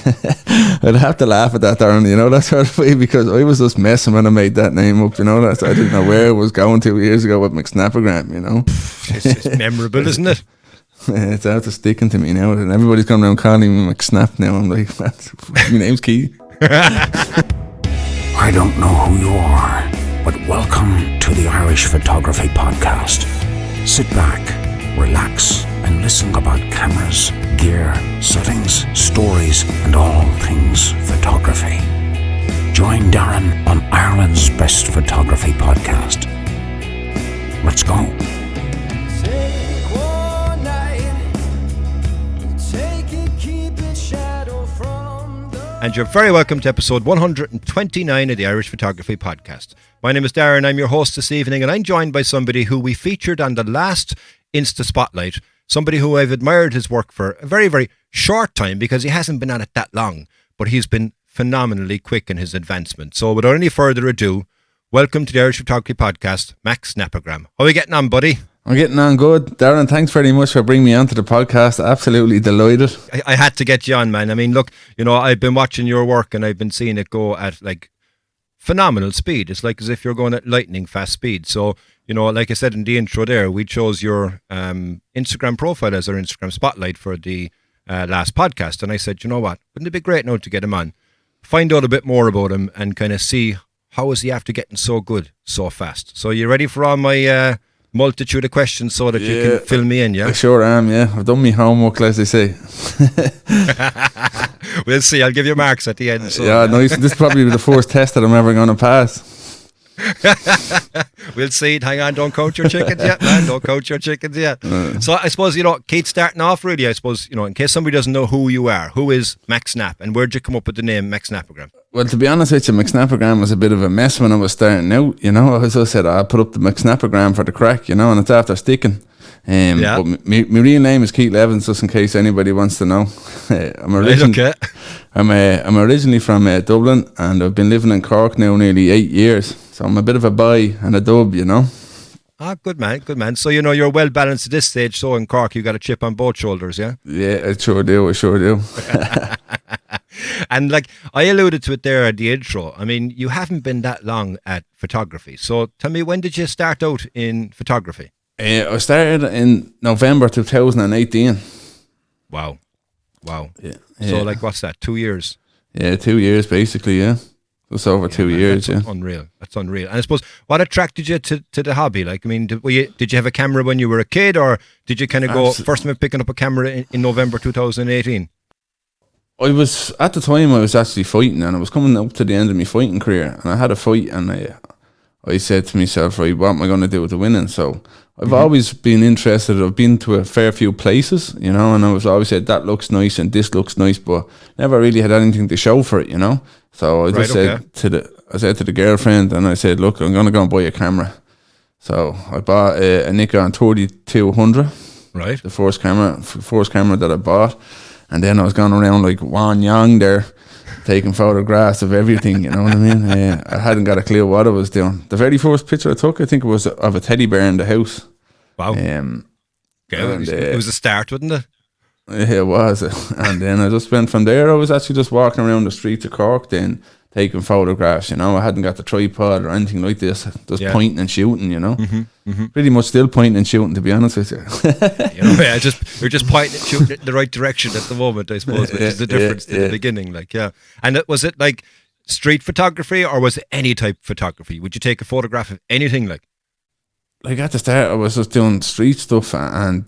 I'd have to laugh at that, Darren, you know, that sort of way, because I was just messing when I made that name up, you know. I didn't know where it was going 2 years ago with McSnappergram, you know. It's memorable, isn't it? It's out to sticking to me now, and everybody's coming around calling me McSnap now. I'm like, my name's Keith. I don't know who you are, but welcome to the Irish Photography Podcast. Sit back, relax, and listen about cameras, gear, settings, stories, and all things photography. Join Darren on Ireland's Best Photography Podcast. Let's go. And you're very welcome to episode 129 of the Irish Photography Podcast. My name is Darren, I'm your host this evening, and I'm joined by somebody who we featured on the last Insta Spotlight, somebody who I've admired his work for a very, very short time because he hasn't been at it that long, but he's been phenomenally quick in his advancement. So without any further ado, welcome to the Irish Photography Podcast, McSnappergram. How are we getting on, buddy? I'm getting on good. Darren, thanks very much for bringing me onto the podcast. Absolutely delighted. I had to get you on, man. I mean, look, you know, I've been watching your work and I've been seeing it go at like phenomenal speed. It's like as if you're going at lightning fast speed. So, you know, like I said in the intro there, we chose your Instagram profile as our Instagram spotlight for the last podcast. And I said, you know what, wouldn't it be great now to get him on, find out a bit more about him and kind of see how is he after getting so good so fast. So you ready for all my multitude of questions so that you can fill me in, yeah? I sure am, yeah. I've done my homework, as they say. We'll see. I'll give you marks at the end. So. Yeah, nice. This is probably the first test that I'm ever going to pass. We'll see. Hang on, don't count your chickens yet, man. Don't count your chickens yet. So I suppose, you know, Keith, starting off really, I suppose, you know, in case somebody doesn't know who you are, who is McSnap and where'd you come up with the name McSnappergram? Well, to be honest with you, McSnappergram was a bit of a mess when I was starting out, you know. I just said, I'll put up the McSnappergram for the crack, you know, and it's after sticking. But my real name is Keith Levins, just in case anybody wants to know. I'm originally from Dublin, and I've been living in Cork now nearly 8 years. So I'm a bit of a boy and a dub, you know. Ah, good man, good man. So, you know, you're well balanced at this stage. So in Cork, you got a chip on both shoulders, yeah? Yeah, I sure do. And like I alluded to it there at the intro, I mean, you haven't been that long at photography. So tell me, when did you start out in photography? I started in November 2018. Wow. Yeah. So like, what's that, 2 years? Yeah, 2 years basically, yeah. Just over 2 years, that's unreal. That's unreal. And I suppose, what attracted you to the hobby? Like, I mean, did you have a camera when you were a kid, or did you kind of go first time picking up a camera in November 2018? I was, at the time, I was actually fighting, and I was coming up to the end of my fighting career, and I had a fight, and I said to myself, right, what am I going to do with the winning? So I've always been interested. I've been to a fair few places, you know, and I was always said, that looks nice and this looks nice, but never really had anything to show for it, you know. So I just said to the girlfriend, and I said, look, I'm going to go and buy a camera. So I bought a Nikon 3200. Right. The first camera that I bought. And then I was going around like Wan Yang there, taking photographs of everything, you know what I mean? I hadn't got a clue what I was doing. The very first picture I took, I think it was of a teddy bear in the house. Wow. It was a start, wasn't it? Yeah, it was. And then I just went from there. I was actually just walking around the streets of Cork then, taking photographs, you know. I hadn't got the tripod or anything like this, just pointing and shooting, you know. Pretty much still pointing and shooting, to be honest with you. You know, you're just pointing and shooting in the right direction at the moment, I suppose, which is the difference to the beginning, like, yeah. And was it like street photography, or was it any type of photography? Would you take a photograph of anything, like? Like at the start, I was just doing street stuff and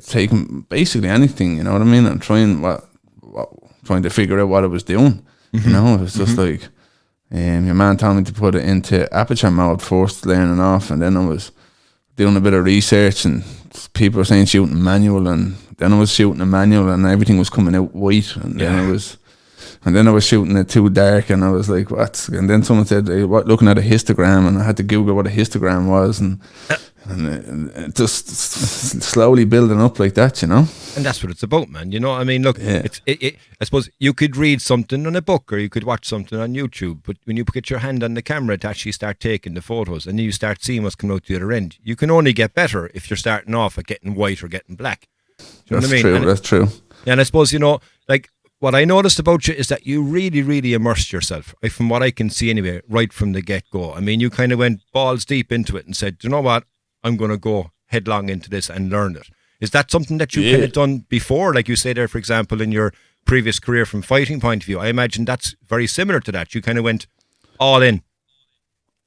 taking basically anything, you know what I mean, and trying to figure out what I was doing. You know, it was just like, your man told me to put it into aperture mode first, learning off, and then I was doing a bit of research, and people were saying shooting manual, and then I was shooting a manual, and everything was coming out white, and then I was shooting it too dark, and I was like, what? And then someone said, hey, looking at a histogram, and I had to Google what a histogram was, and just slowly building up like that, you know. And that's what it's about, man. You know, I mean, look, I suppose you could read something on a book, or you could watch something on YouTube, but when you put your hand on the camera to actually start taking the photos, and then you start seeing what's coming out the other end, you can only get better if you're starting off at getting white or getting black. Do you know what I mean? That's true. Yeah, and I suppose, you know, like, what I noticed about you is that you really, really immersed yourself, right, from what I can see anyway, right from the get-go. I mean, you kind of went balls deep into it and said, you know what, I'm going to go headlong into this and learn it. Is that something that you kind of done before? Like you say there, for example, in your previous career from fighting point of view, I imagine that's very similar to that. You kind of went all in.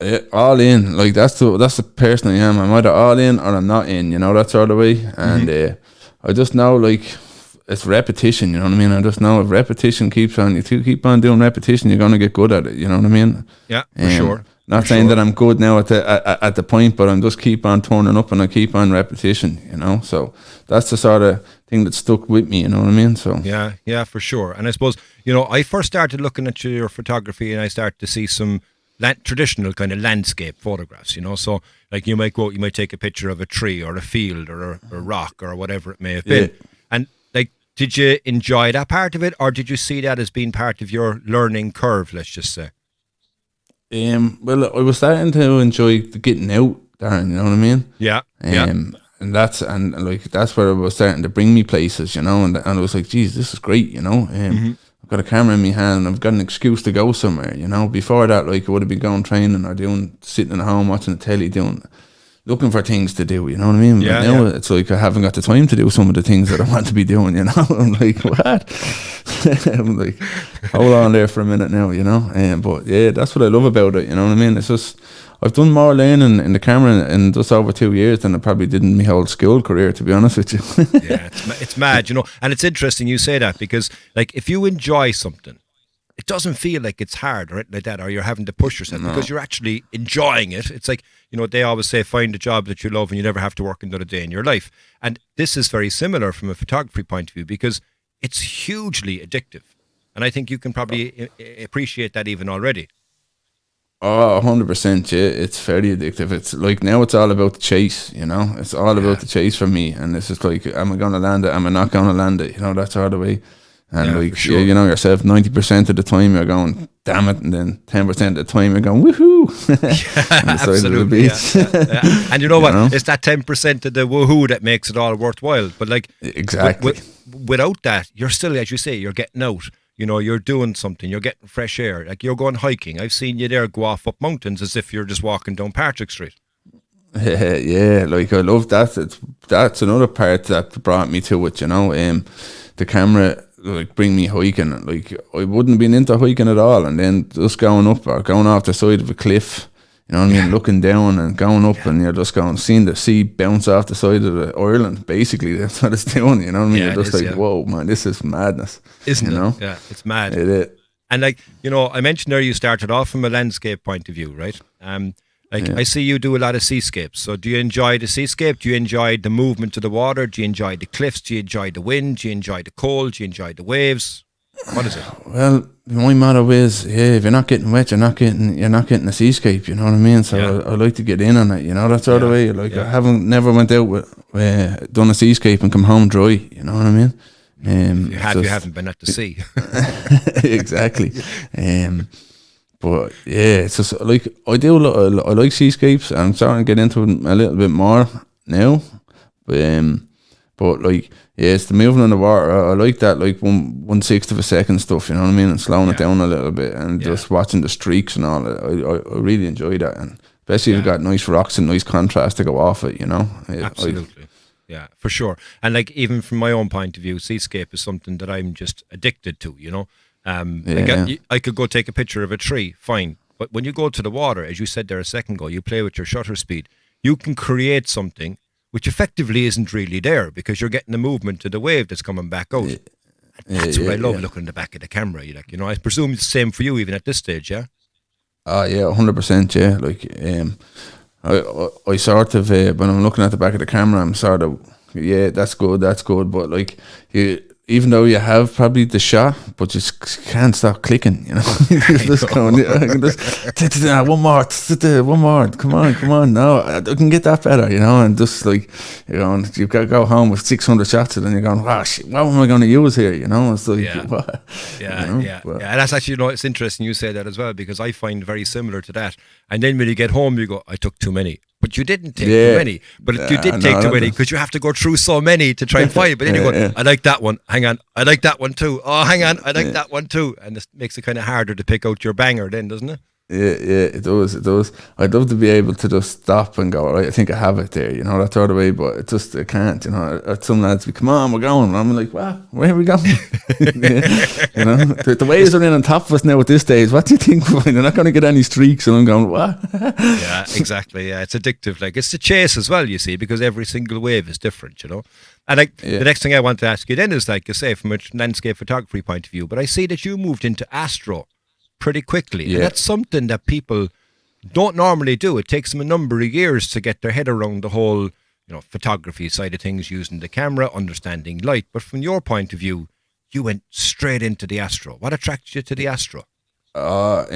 Yeah, all in. Like that's the person I am. I'm either all in or I'm not in, that sort of way. And I just know, like, it's repetition, you know what I mean? I just know if repetition keeps on, you keep on doing repetition, you're going to get good at it, you know what I mean? Yeah, for sure. Not saying that I'm good now at the point, but I'm just keep on turning up and I keep on repetition, So that's the sort of thing that stuck with me, you know what I mean? So yeah, for sure. And I suppose, I first started looking at your photography and I started to see some traditional kind of landscape photographs, So like you might take a picture of a tree or a field or a rock or whatever it may have been. Yeah. And like, did you enjoy that part of it, or did you see that as being part of your learning curve, let's just say? Well, I was starting to enjoy getting out, Darren, you know what I mean? Yeah. And that's where it was starting to bring me places, and I was like, geez, this is great, I've got a camera in my hand and I've got an excuse to go somewhere, Before that, like, I would have been going training or sitting at home watching the telly, looking for things to do, you know what I mean? Yeah, but now it's like I haven't got the time to do some of the things that I want to be doing, I'm like, what? I'm like, hold on there for a minute now, But yeah, that's what I love about it, you know what I mean? It's just, I've done more learning in the camera in just over 2 years than I probably did in my whole school career, to be honest with you. Yeah, it's mad, and it's interesting you say that, because like, if you enjoy something, it doesn't feel like it's hard or anything like that, or you're having to push yourself, because you're actually enjoying it. It's like, they always say, find a job that you love and you never have to work another day in your life. And this is very similar from a photography point of view, because it's hugely addictive. And I think you can probably appreciate that even already. Oh, 100%, yeah. It's very addictive. It's like, now it's all about the chase, It's all about the chase for me. And it's just like, am I going to land it? Am I not going to land it? That's all the way. And sure. Yourself, 90% of the time you're going, damn it. And then 10% of the time you're going, woohoo. Absolutely. Yeah. And you know what? It's that 10% of the woohoo that makes it all worthwhile. But like, exactly. Without that, you're still, as you say, you're getting out. You're doing something, you're getting fresh air, like you're going hiking. I've seen you there go off up mountains as if you're just walking down Patrick Street. Yeah, like I love that. That's another part that brought me to it, the camera, like, bring me hiking. Like, I wouldn't have been into hiking at all, and then just going up or going off the side of a cliff, you know what I mean, looking down and going up, and you're just seeing the sea bounce off the side of the island. Basically, that's what it's doing, you know what I mean? Yeah, you're just whoa, man, this is madness. Isn't it? Yeah, it's mad. It is. And like, I mentioned there you started off from a landscape point of view, right? I see you do a lot of seascapes. So do you enjoy the seascape? Do you enjoy the movement of the water? Do you enjoy the cliffs? Do you enjoy the wind? Do you enjoy the cold? Do you enjoy the waves? What is it? Well, my motto is, if you're not getting wet, you're not getting a seascape, you know what I mean? So I like to get in on it, that sort of way. Like, I never went out with done a seascape and come home dry, you know what I mean? You haven't been at the sea. Exactly. But yeah, it's just like, I like seascapes. I'm starting to get into them a little bit more now. But like, yeah, it's the moving on the water. I like that, like 1/6 of a second stuff, you know what I mean? And slowing it down a little bit and just watching the streaks and all that. I really enjoy that. And especially if you've got nice rocks and nice contrast to go off it, Absolutely. Yeah, for sure. And like, even from my own point of view, seascape is something that I'm just addicted to, I could go take a picture of a tree, fine. But when you go to the water, as you said there a second ago, you play with your shutter speed, you can create something which effectively isn't really there, because you're getting the movement of the wave that's coming back out. That's what I love, looking in the back of the camera. I presume it's the same for you even at this stage, yeah? Oh, yeah, 100%, yeah. Like, I sort of, when I'm looking at the back of the camera, I'm sort of, that's good. But like, even though you have probably the shot, but you just can't stop clicking, just going, one more, come on, no, I can get that better, and just like, you've got to go home with 600 shots, and then you're going, wow, shit, what am I going to use here, it's like, what? And that's actually, it's interesting you say that as well, because I find very similar to that. And then when you get home, you go, I took too many. but you didn't take too many. But you did take too many because you have to go through so many to try and find. But then you go, I like that one. Hang on, I like that one too. Oh, hang on, I like that one too. And this makes it kind of harder to pick out your banger, then, doesn't it? Yeah, it does. I'd love to be able to just stop and go, right, I think I have it there, that sort of way, but I can't, some lads be, come on, we're going, and I'm like, well, where are we going? The waves are in on top of us now at this stage, what do you think? They're not going to get any streaks, and I'm going, what? Yeah, exactly, yeah, it's addictive, like, it's the chase as well, you see, because every single wave is different, And the next thing I want to ask you then is, like you say, from a landscape photography point of view, but I see that you moved into astro pretty quickly. Yeah. And that's something that people don't normally do. It takes them a number of years to get their head around the whole, photography side of things, using the camera, understanding light. But from your point of view, you went straight into the astro. What attracted you to the astro? Well,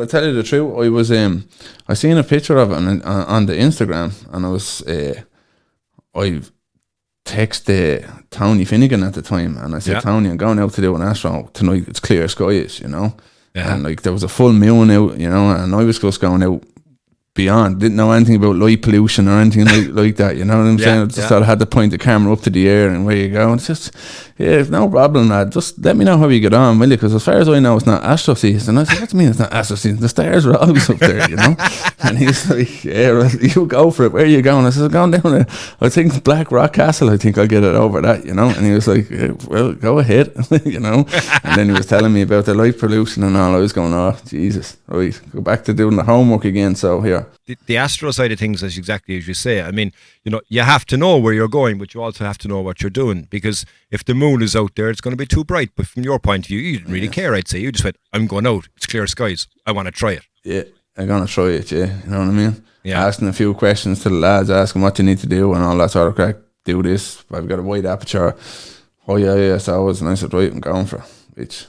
I tell you the truth, I was I seen a picture of it on the Instagram, and I was I texted Tony Finnegan at the time, and I said, Tony, I'm going out to do an astro tonight. It's clear skies, Yeah. And there was a full moon out, and I was just going out beyond, didn't know anything about light pollution or anything like that, you know what I'm saying? I just thought I had to point the camera up to the air and where you go. And it's just, no problem, lad. Just let me know how you get on, will you? Because as far as I know, it's not astro season. And I said, what do you mean it's not astro season? The stars are always up there, And he's like, well, you go for it. Where are you going? I said, I'm going down there. I think Black Rock Castle, I think I'll get it over that, And he was like, well, go ahead, And then he was telling me about the light pollution and all. I was going, oh, Jesus, right, go back to doing the homework again. So here. The astro side of things is exactly as you say. I mean, you have to know where you're going, but you also have to know what you're doing, because if the moon is out there, it's going to be too bright. But from your point of view, you didn't really care, I'd say. You just went, I'm going out. It's clear skies. I want to try it. Yeah, I'm going to try it, yeah. You know what I mean? Yeah. Asking a few questions to the lads, asking what you need to do and all that sort of crack. Do this. I've got a wide aperture. Oh, yeah, so I was. And I said, right, I'm going for it. Which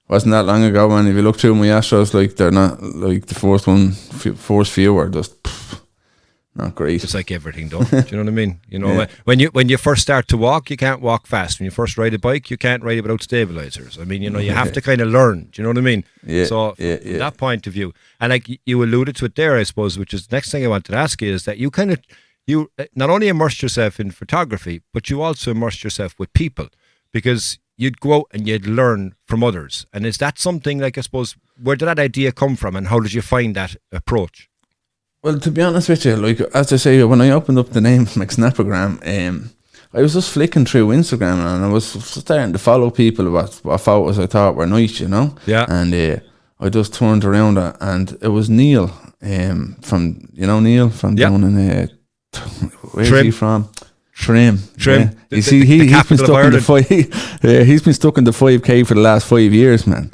wasn't that long ago, man. If you look through my astros, like, they're not, like, the first few are just not great. It's like everything, though. Do you know what I mean? When you first start to walk, you can't walk fast. When you first ride a bike, you can't ride it without stabilizers. I mean, you have to kind of learn. Do you know what I mean? Yeah. So from that point of view, and like you alluded to it there, I suppose, which is the next thing I wanted to ask you, is that you not only immersed yourself in photography, but you also immersed yourself with people, because you'd go out and you'd learn from others. And is that something, like, I suppose, where did that idea come from, and how did you find that approach? Well, to be honest with you, like, as I say, when I opened up the name McSnappergram, I was just flicking through Instagram, and I was starting to follow people what photos I thought were nice, Yeah. And I just turned around, and it was Neil, from Neil from down in where's he from? Trim. Yeah. He's been stuck in the he's been stuck in the 5K for the last 5 years, man.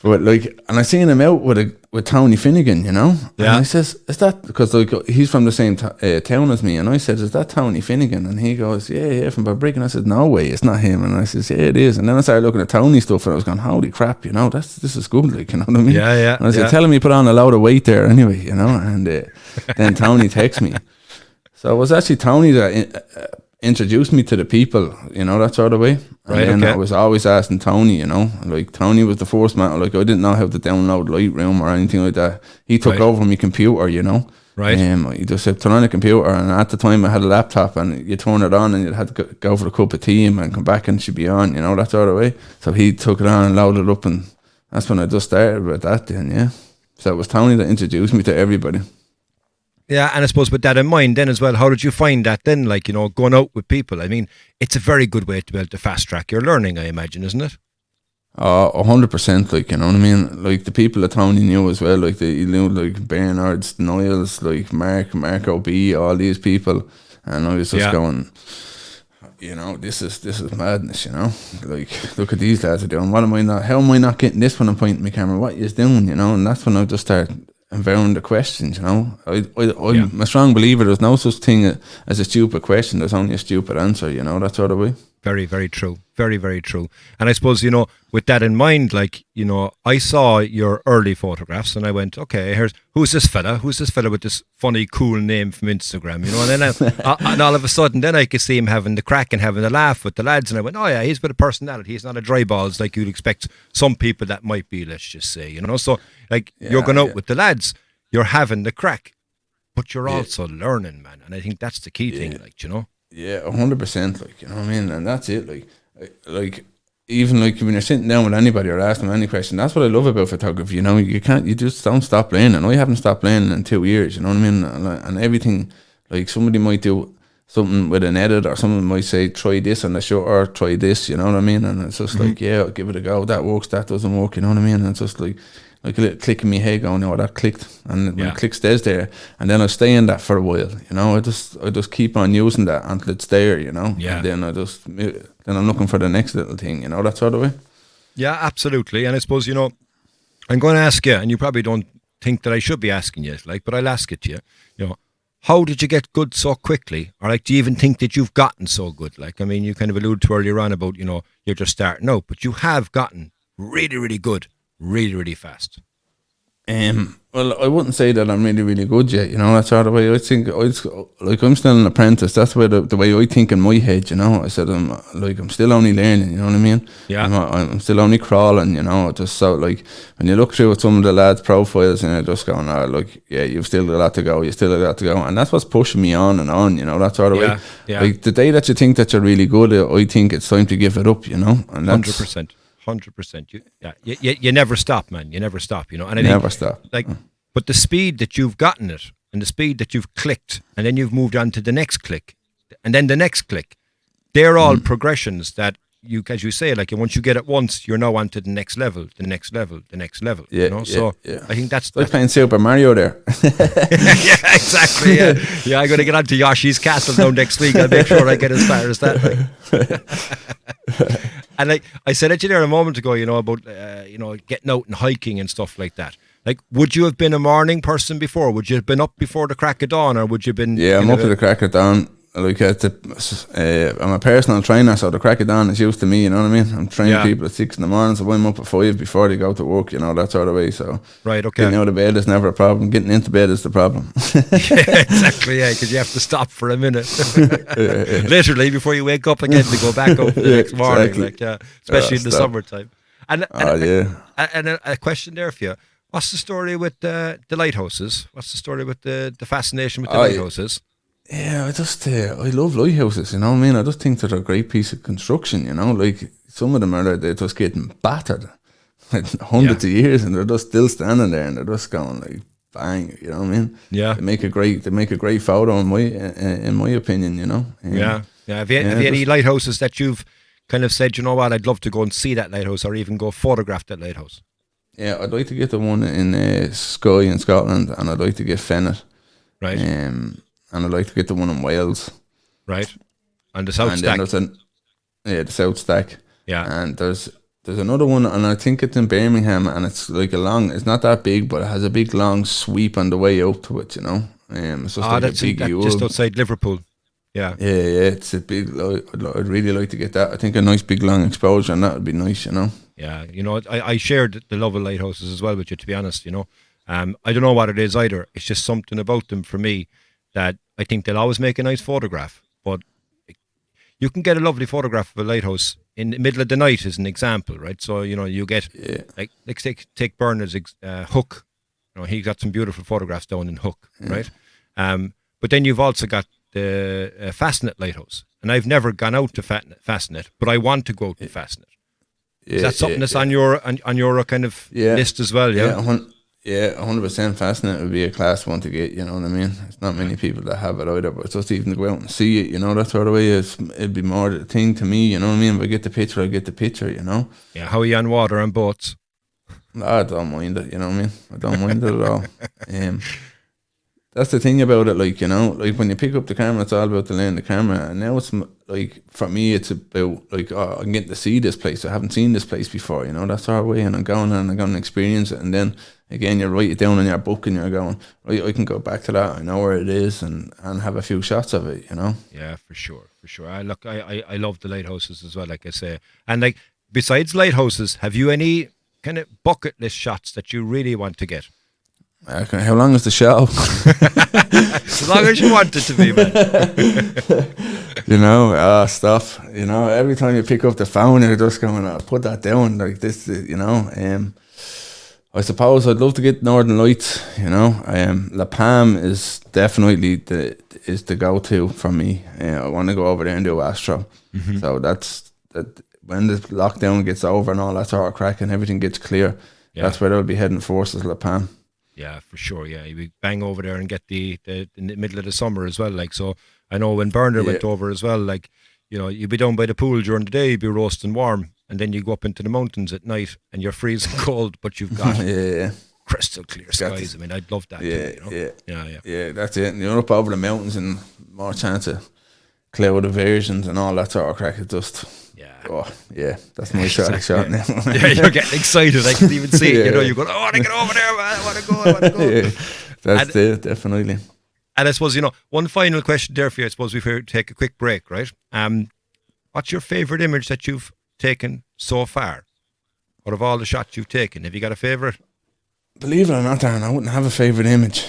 But like, and I seen him out with Tony Finnegan, And I says, is that, because like he's from the same town as me, and I said, is that Tony Finnegan? And he goes, yeah, from Barbrick. And I said, no way, it's not him. And I says, yeah, it is. And then I started looking at Tony stuff, and I was going, holy crap, this is good, like, you know what I mean? Yeah. And I said, tell him he put on a load of weight there anyway, And then Tony texts me. So it was actually Tony that introduced me to the people, that sort of way. And then I was always asking Tony, like, Tony was the first man. Like, I didn't know how to download Lightroom or anything like that. He took over my computer, Right. He just said, turn on the computer, and at the time I had a laptop, and you turn it on, and you had to go for a cup of tea and come back, and it should be on, that sort of way. So he took it on and loaded it up, and that's when I just started with that then, yeah. So it was Tony that introduced me to everybody. Yeah, and I suppose with that in mind then as well, how did you find that then, like, going out with people? I mean, it's a very good way to be able to fast track your learning, I imagine, isn't it? 100%, like, you know what I mean? Like, the people that Tony knew as well, like, like Bernard, Niles, like Mark O.B., all these people, and I was just going, this is madness, Like, look at these lads are doing. How am I not getting this when I'm pointing my camera? What is doing, And that's when I just started environment the questions, I'm a strong believer there's no such thing as a stupid question, there's only a stupid answer, that sort of way. Very, very true. Very, very true. And I suppose, with that in mind, like, I saw your early photographs and I went, okay, who's this fella with this funny, cool name from Instagram, and then and all of a sudden, then I could see him having the crack and having a laugh with the lads, and I went, oh yeah, he's got a personality, he's not a dry balls like you'd expect some people that might be, let's just say, so, like, you're going out with the lads. you're having the crack, but you're also learning, man. And I think that's the key thing, like, you know. Yeah, 100%. Like, you know what I mean, and that's it. Like even like when you're sitting down with anybody or asking them any question, that's what I love about photography. You know, you just don't stop playing. And I haven't stopped playing in 2 years. You know what I mean? And everything, like somebody might do something with an edit, or someone might say try this on the shot, or try this. You know what I mean? And it's just like, yeah, I'll give it a go. That works. That doesn't work. You know what I mean? And it's just like a little click in my head going, oh, that clicked, and when it click stays there, and then I stay in that for a while. You know, I just keep on using that until it's there. You know, and then then I'm looking for the next little thing. You know, that sort of way. Yeah, absolutely. And I suppose, you know, I'm going to ask you, and you probably don't think that I should be asking you, like, but I'll ask it to you. You know, how did you get good so quickly? Or like, do you even think that you've gotten so good? Like, I mean, you kind of alluded to earlier on about, you know, you're just starting out, but you have gotten really, really good, really, really fast. Well, I wouldn't say that I'm really, really good yet. You know, that's sort of way I think. Like, I'm still an apprentice. That's where the way I think in my head. You know, I said I'm still only learning. You know what I mean? Yeah. I'm still only crawling. You know, just so like when you look through at some of the lads' profiles and you're just going, like, yeah, you've still got a lot to go. You still got a lot to go, and that's what's pushing me on and on. You know, that sort of way. Yeah. Like the day that you think that you're really good, I think it's time to give it up. You know, and that's 100%. 100%. You never stop, man. You never stop, you know. And I never think, stop. Like, but the speed that you've gotten it, and the speed that you've clicked, and then you've moved on to the next click, and then the next click, they're all progressions that you, as you say, like, once you get it once, you're now on to the next level, the next level, the next level. Yeah, you know? So I think that's like playing Super Mario there. yeah, exactly. Yeah, I'm going to get onto Yoshi's Castle now next week. I'll make sure I get as far as that. Like. And like I said it to you there a moment ago, you know, about you know, getting out and hiking and stuff like that. Like, would you have been a morning person before? Would you have been up before the crack of dawn, or would you have been? Yeah, I'm up at the crack of dawn. Like, I'm a personal trainer, so the crack of dawn is used to me. You know what I mean? I'm training people at 6 in the morning, so I'm up at 5 before they go to work. You know, that sort of way. So right, okay. Getting out of bed is never a problem. Getting into bed is the problem. Yeah, exactly. Yeah, because you have to stop for a minute, literally, before you wake up again to go back up the next morning. Exactly. Like, especially in the summertime. And a question there for you. What's the story with the lighthouses? What's the story with the fascination with the lighthouses? Yeah, I love lighthouses, you know what I mean? I just think they're a great piece of construction, you know? Like, some of them they're just getting battered, like hundreds of years, and they're just still standing there, and they're just going like, bang, you know what I mean? Yeah. They make a great photo in my opinion, you know? Yeah. Have you any lighthouses that you've kind of said, you know what, I'd love to go and see that lighthouse, or even go photograph that lighthouse? Yeah, I'd like to get the one in Skye in Scotland, and I'd like to get Fennet. Right. And I'd like to get the one in Wales. Right. And the South Stack. The South Stack. Yeah. And there's another one, and I think it's in Birmingham, and it's like it's not that big, but it has a big long sweep on the way out to it, you know. It's just that's a big just outside Liverpool. Yeah. Yeah, it's a big, I'd really like to get that. I think a nice big long exposure, and that would be nice, you know. Yeah, you know, I shared the love of lighthouses as well with you, to be honest, you know. I don't know what it is either. It's just something about them for me that I think they'll always make a nice photograph. But you can get a lovely photograph of a lighthouse in the middle of the night, as an example, right? So, you know, you get, like take Bernard's Hook. You know, he got some beautiful photographs down in Hook, right? But then you've also got the Fastnet Lighthouse. And I've never gone out to Fastnet, but I want to go to Fastnet. Is that something that's on your kind of list as well? Yeah, 100% Fastnet would be a class one to get, you know what I mean? It's not many people that have it either, but it's just even to go out and see it, you know, that sort of way. It'd be more the thing to me, you know what I mean? If I get the picture, I get the picture, you know? Yeah, how are you on water and boats? I don't mind it, you know what I mean? I don't mind it at all. That's the thing about it, like, you know, like when you pick up the camera, it's all about the lane of the camera. And now it's like, for me, it's about like, oh, I'm getting to see this place. I haven't seen this place before, you know, that's our way. And I'm going to experience it. And then again, you write it down in your book and you're going, right, I can go back to that. I know where it is and have a few shots of it, you know? Yeah, for sure. I love the lighthouses as well, like I say. And like, besides lighthouses, have you any kind of bucket list shots that you really want to get? How long is the show? As long as you want it to be, man. You know, stuff. You know, every time you pick up the phone, you're just going, put that down like this. You know, I suppose I'd love to get Northern Lights, you know. La Palma is definitely the go-to for me. I want to go over there and do Astro. So that's when the lockdown gets over and all that sort of crack and everything gets clear, that's where I'll be heading first, is La Palma. Yeah, for sure. Yeah, you bang over there and get the middle of the summer as well. Like, so I know when Berner went over as well, like, you know, you'd be down by the pool during the day, you'd be roasting warm, and then you go up into the mountains at night and you're freezing cold, but you've got crystal clear skies. I mean, I'd love that too, you know? Yeah, that's it. And you're up over the mountains and more chance of cloud aversions and all that sort of crack. It's just, that's my shot now. Yeah, you're getting excited. I can even see it. You know, you're going, I want to get over there, man. I want to go. That's it, definitely. And I suppose, you know, one final question there for you. I suppose we've to take a quick break, right? What's your favourite image that you've taken so far? Out of all the shots you've taken, have you got a favourite? Believe it or not, Darren, I wouldn't have a favourite image.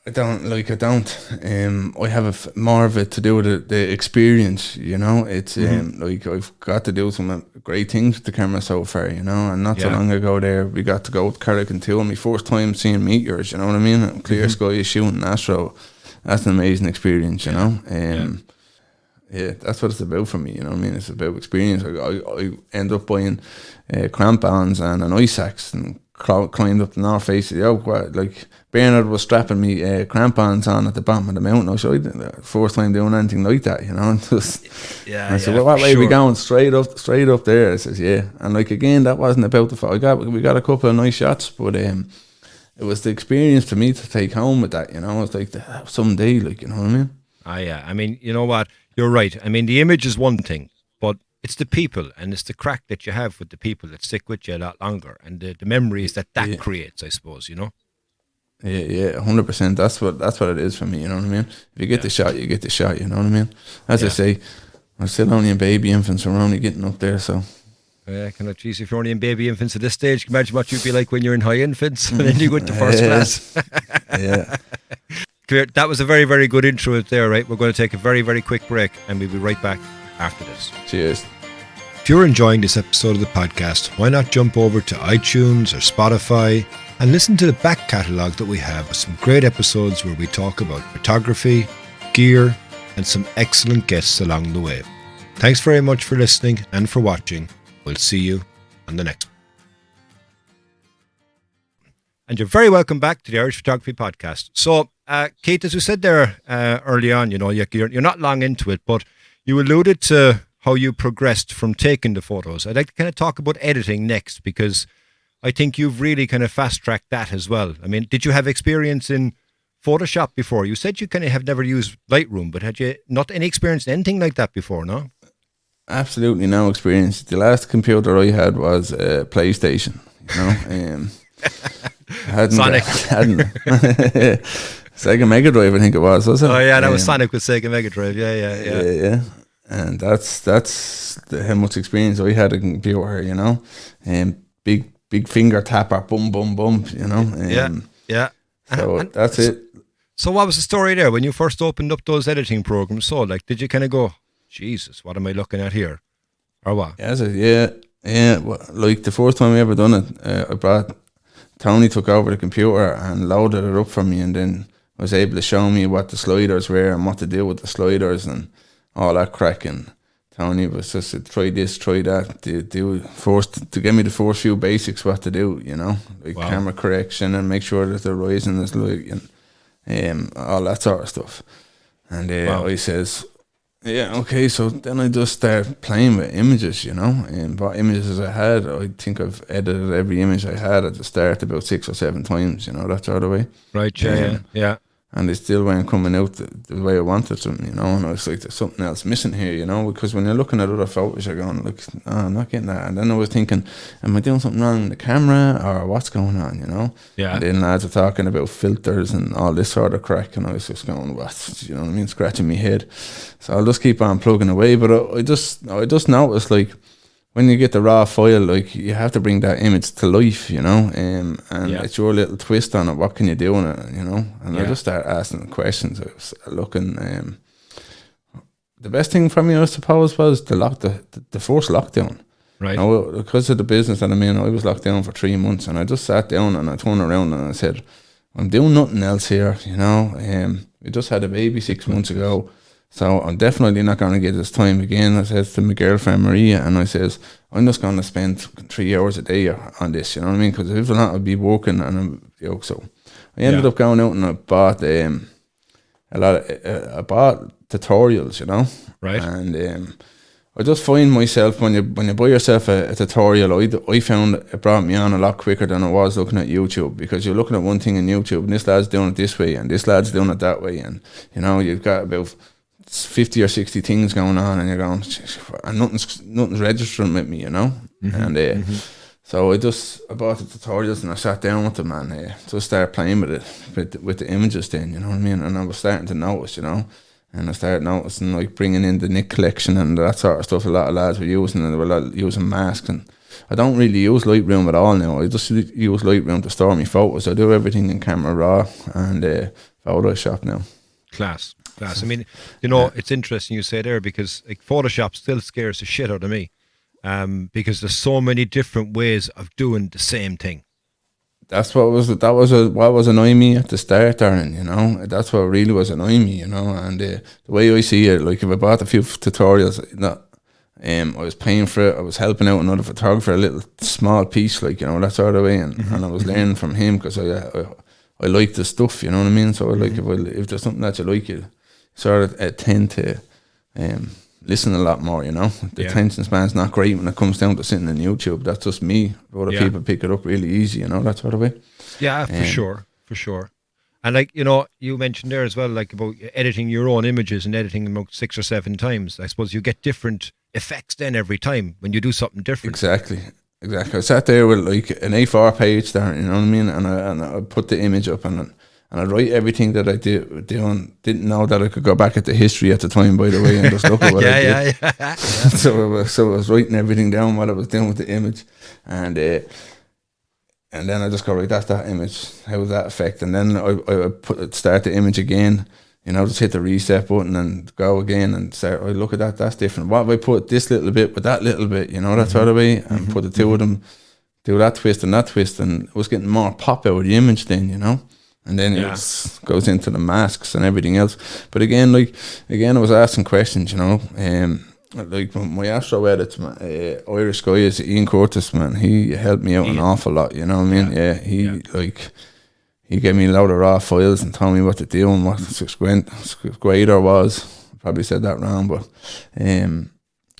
I don't. I have more of it to do with the experience, you know. It's like I've got to do some great things with the camera so far, you know. And not so long ago there, we got to go with Carrick and Two, and my first time seeing meteors, you know what I mean? And clear sky shooting Astro. That's an amazing experience, you know. Yeah, that's what it's about for me, you know what I mean? It's about experience. I end up buying crampons and an ice axe and climbed up the north face of the oak. Like, Bernard was strapping me crampons on at the bottom of the mountain. I was the first time doing anything like that, you know. And I said, well, what way are we going? Straight up there. I says, yeah. And like, again, that wasn't about the photo. We got a couple of nice shots, but it was the experience for me to take home with that, you know. It's like, someday, like, you know what I mean? I mean, you know what? You're right. I mean, the image is one thing, but it's the people and it's the crack that you have with the people that stick with you a lot longer, and the memories that creates, I suppose, you know. Yeah, 100%. That's what it is for me, you know what I mean? If you get the shot, you get the shot, you know what I mean? As I say, I'm still only in baby infants, so we're only getting up there, so. Yeah, geez, if you're only in baby infants at this stage, can you imagine what you'd be like when you're in high infants and then you go into first class. Yeah. That was a very, very good intro there, right? We're going to take a very, very quick break and we'll be right back after this. Cheers. If you're enjoying this episode of the podcast, why not jump over to iTunes or Spotify and listen to the back catalogue that we have with some great episodes where we talk about photography, gear, and some excellent guests along the way. Thanks very much for listening and for watching. We'll see you on the next one. And you're very welcome back to the Irish Photography Podcast. So, Keith, as we said there early on, you know, you're not long into it, but you alluded to how you progressed from taking the photos. I'd like to kind of talk about editing next, because I think you've really kind of fast-tracked that as well. I mean, did you have experience in Photoshop before? You said you kind of have never used Lightroom, but had you not any experience in anything like that before, no? Absolutely no experience. The last computer I had was a PlayStation, you know. Sonic. Sega Mega Drive, I think it was it? Oh yeah, that was Sonic with Sega Mega Drive. Yeah. And that's how much experience I had a computer, you know. Big finger tapper, boom, boom, boom, you know. Yeah. So that's it. So what was the story there when you first opened up those editing programs? So, like, did you kind of go, Jesus, what am I looking at here? Or what? Yeah. Well, like, the first time I ever done it, Tony took over the computer and loaded it up for me, and then was able to show me what the sliders were and what to do with the sliders and all that crack. And Tony was just to try this, try that, to give me the first few basics what to do, you know, like camera correction and make sure that the rising is light and all that sort of stuff. And I says, yeah, okay, so then I just start playing with images, you know, and what images I had. I think I've edited every image I had at the start about 6 or 7 times, you know, that sort of way. Right, yeah. And they still weren't coming out the way I wanted them, you know, and I was like, there's something else missing here, you know, because when you're looking at other photos, you're going, like, oh, I'm not getting that. And then I was thinking, am I doing something wrong in the camera, or what's going on, you know? Yeah. And then lads were talking about filters and all this sort of crack, and I was just going, what, you know what I mean, scratching my head. So I'll just keep on plugging away, but I just noticed, like, when you get the raw file, like, you have to bring that image to life, you know, and it's your little twist on it. What can you do on it, you know? And I just start asking questions. I was looking. The best thing for me, I suppose, was the first lockdown. Right. Now, because of the business that I'm in, I was locked down for 3 months, and I just sat down and I turned around and I said, I'm doing nothing else here, you know. We just had a baby 6 months ago, so I'm definitely not going to get this time again. I said to my girlfriend Maria, and I says, I'm just going to spend 3 hours a day on this, you know what I mean? Because if not, I'd be working, and I'm, you know, so I ended up going out and I bought I bought tutorials, you know, Right. and I just find myself when you buy yourself a tutorial, I found it brought me on a lot quicker than I was looking at YouTube, because you're looking at one thing in YouTube and this lad's doing it this way and this lad's doing it that way, and you know you've got about 50 or 60 things going on, and you're going, and nothing's registering with me, you know. And so I bought the tutorials and I sat down with them and just started playing with the images then, you know what I mean. And I was starting to notice, you know. And I started noticing, like, bringing in the Nick collection and that sort of stuff. A lot of lads were using, and they were using masks. And I don't really use Lightroom at all now. I just use Lightroom to store my photos. I do everything in Camera Raw and Photoshop now. Class. I mean, you know, it's interesting you say there, because like Photoshop still scares the shit out of me, because there's so many different ways of doing the same thing. That's what was annoying me at the start, Darren, you know. That's what really was annoying me, you know. And the way I see it, like, if I bought a few tutorials, I was paying for it, I was helping out another photographer, a little small piece, like, you know, that sort of way, and I was learning from him, because I like the stuff, you know what I mean. So like, if there's something that you like, you sort of tend to listen a lot more, you know. The attention span's not great when it comes down to sitting on YouTube. That's just me. Other people pick it up really easy, you know, that sort of way. Yeah, for sure. And like, you know, you mentioned there as well, like, about editing your own images and editing them about 6 or 7 times. I suppose you get different effects then every time when you do something different. Exactly. I sat there with like an A4 page there, you know what I mean, and I put the image up and I write everything that I didn't know that I could go back at the history at the time, by the way, and just look at what I did. Yeah. So I was writing everything down, what I was doing with the image, and then I just go, right, that's that image, how was that effect? And then I start the image again, you know, just hit the reset button and go again and start, look at that, that's different. What if I put this little bit with that little bit, you know, that sort of way, and put the two of them, do that twist, and it was getting more pop out of the image then, you know. And then it goes into the masks and everything else. But again, I was asking questions, you know. Like my Astro edits, Irish guy is Ian Curtis, man. He helped me out an awful lot, you know what I mean? He gave me a load of raw files and told me what to do and what Squader was. I probably said that wrong, but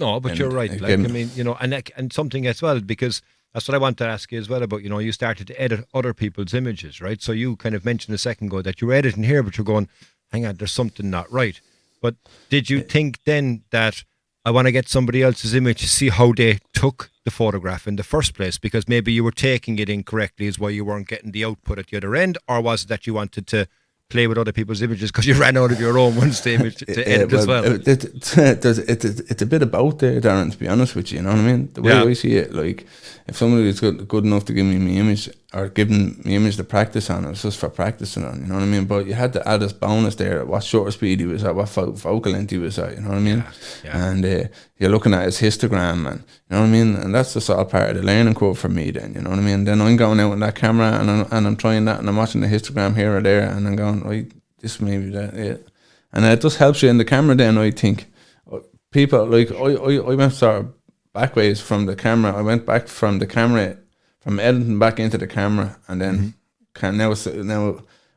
no, but you're right. Like, I mean, you know, and something as well, because that's what I want to ask you as well about, you know, you started to edit other people's images, right? So you kind of mentioned a second ago that you were editing here, but you're going, hang on, there's something not right. But did you think then that I want to get somebody else's image to see how they took the photograph in the first place, because maybe you were taking it incorrectly is why you weren't getting the output at the other end? Or was it that you wanted to play with other people's images because you ran out of your own ones to image to edit as well? It's a bit of both there, Darren, to be honest with you, you know what I mean? The way I see it, like, if somebody is good enough to give me my image, or giving me image to practice on, it's just for practicing on, you know what I mean? But you had to add this bonus there, what shutter speed he was at, what focal length he was at, you know what I mean? And you're looking at his histogram, and you know what I mean? And that's just all part of the learning curve for me then, you know what I mean? Then I'm going out with that camera and I'm trying that, and I'm watching the histogram here or there, and I'm going, right, this maybe that, and it just helps you in the camera then, I think. People, like, I went sort of backways from the camera. I went back from the camera, from editing back into the camera, and then now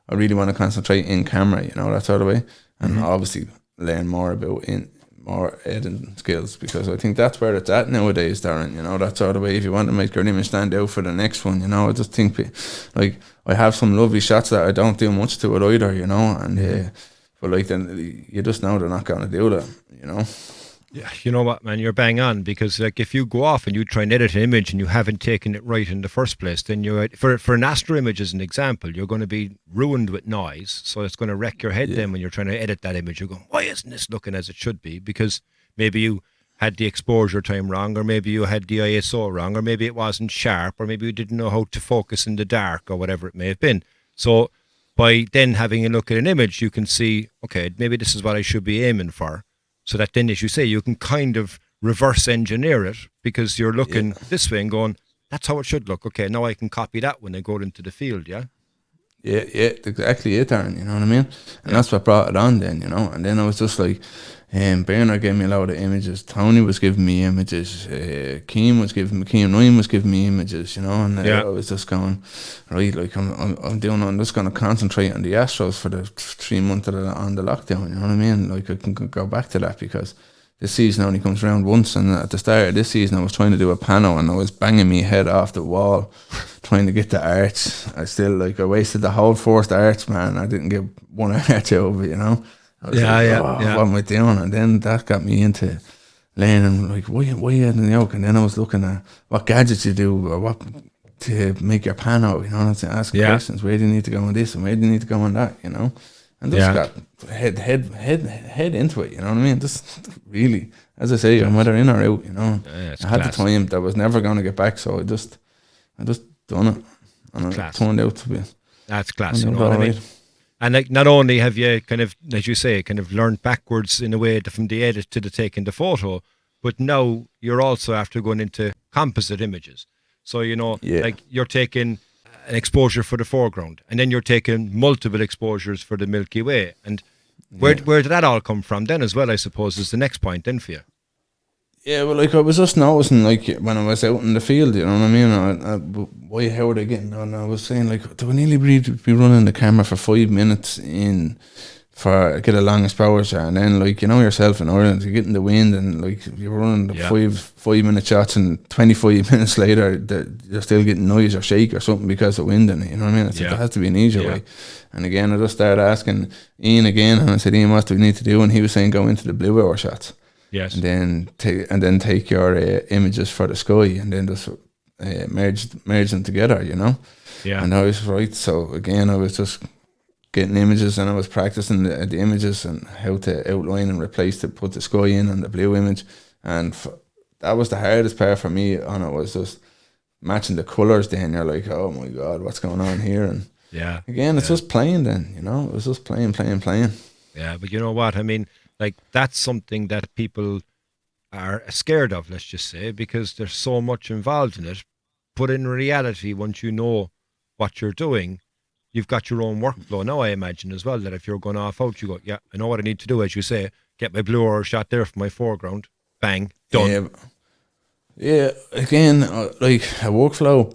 I really want to concentrate in camera, you know, that sort of way, and obviously learn more about more editing skills, because I think that's where it's at nowadays, Darren, you know, that sort of way. If you want to make your image stand out for the next one, you know, I just think, like, I have some lovely shots that I don't do much to it either, you know, and but like, then you just know they're not going to do that, you know. Yeah, you know what, man, you're bang on, because like, if you go off and you try and edit an image and you haven't taken it right in the first place, then you're, for an Astro image as an example, you're going to be ruined with noise, so it's going to wreck your head then when you're trying to edit that image. You're going, why isn't this looking as it should be? Because maybe you had the exposure time wrong, or maybe you had the ISO wrong, or maybe it wasn't sharp, or maybe you didn't know how to focus in the dark, or whatever it may have been. So by then having a look at an image, you can see, okay, maybe this is what I should be aiming for. So that then, as you say, you can kind of reverse engineer it because you're looking this way and going, that's how it should look. Okay, now I can copy that when I go into the field, yeah? Yeah, exactly it, Darren, you know what I mean? And that's what brought it on then, you know? And then I was just like, Bernard gave me a lot of images, Tony was giving me images, Keane Ryan was giving me images, you know? And I was just going, right, like I'm just going to concentrate on the Astros for the 3 months that are on the lockdown, you know what I mean? Like I can go back to that because this season only comes around once, and at the start of this season I was trying to do a pano and I was banging my head off the wall trying to get the arch. I wasted the whole first arch, man. I didn't get one arch out of it, you know. I was what am I doing? And then that got me into learning, like, why adding the yoke? And then I was looking at what gadgets you do or what to make your pano, you know, and asking questions. Where do you need to go on this and where do you need to go on that, you know? And just got head into it, you know what I mean? Just really, as I say, I'm whether in or out, you know. I had the time that I was never going to get back, so I just done it, and it turned out to be. That's class, you know what I mean? And like, not only have you kind of, as you say, kind of learned backwards in a way from the edit to the taking the photo, but now you're also after going into composite images. So, you know, like you're taking an exposure for the foreground, and then you're taking multiple exposures for the Milky Way. And where did that all come from then as well, I suppose, is the next point then for you? Yeah, well, like I was just noticing, like when I was out in the field, you know what I mean? Why, how are they getting on? I was saying, like, do I nearly be running the camera for 5 minutes get a long exposure, and then, like, you know yourself in Ireland, you get in the wind and like you're running the 5 minute shots, and 25 minutes later you're still getting noise or shake or something because of wind in it, you know what I mean? There has to be an easier way. And again, I just started asking Ian again, and I said, Ian, what do we need to do? And he was saying, go into the blue hour shots. Yes. And then take your images for the sky, and then just merge them together, you know? Yeah. And I was right. So again, I was just getting images, and I was practicing the images and how to outline and put the sky in and the blue image. And that was the hardest part for me on it, was just matching the colours. Then you're like, oh my God, what's going on here? And again, it's just playing then, you know? It was just playing. Yeah, but you know what? I mean, like, that's something that people are scared of, let's just say, because there's so much involved in it. But in reality, once you know what you're doing, you've got your own workflow now, I imagine, as well, that if you're going off out, you go, yeah, I know what I need to do, as you say, get my blue hour shot there for my foreground, bang, done. Yeah, again, like a workflow,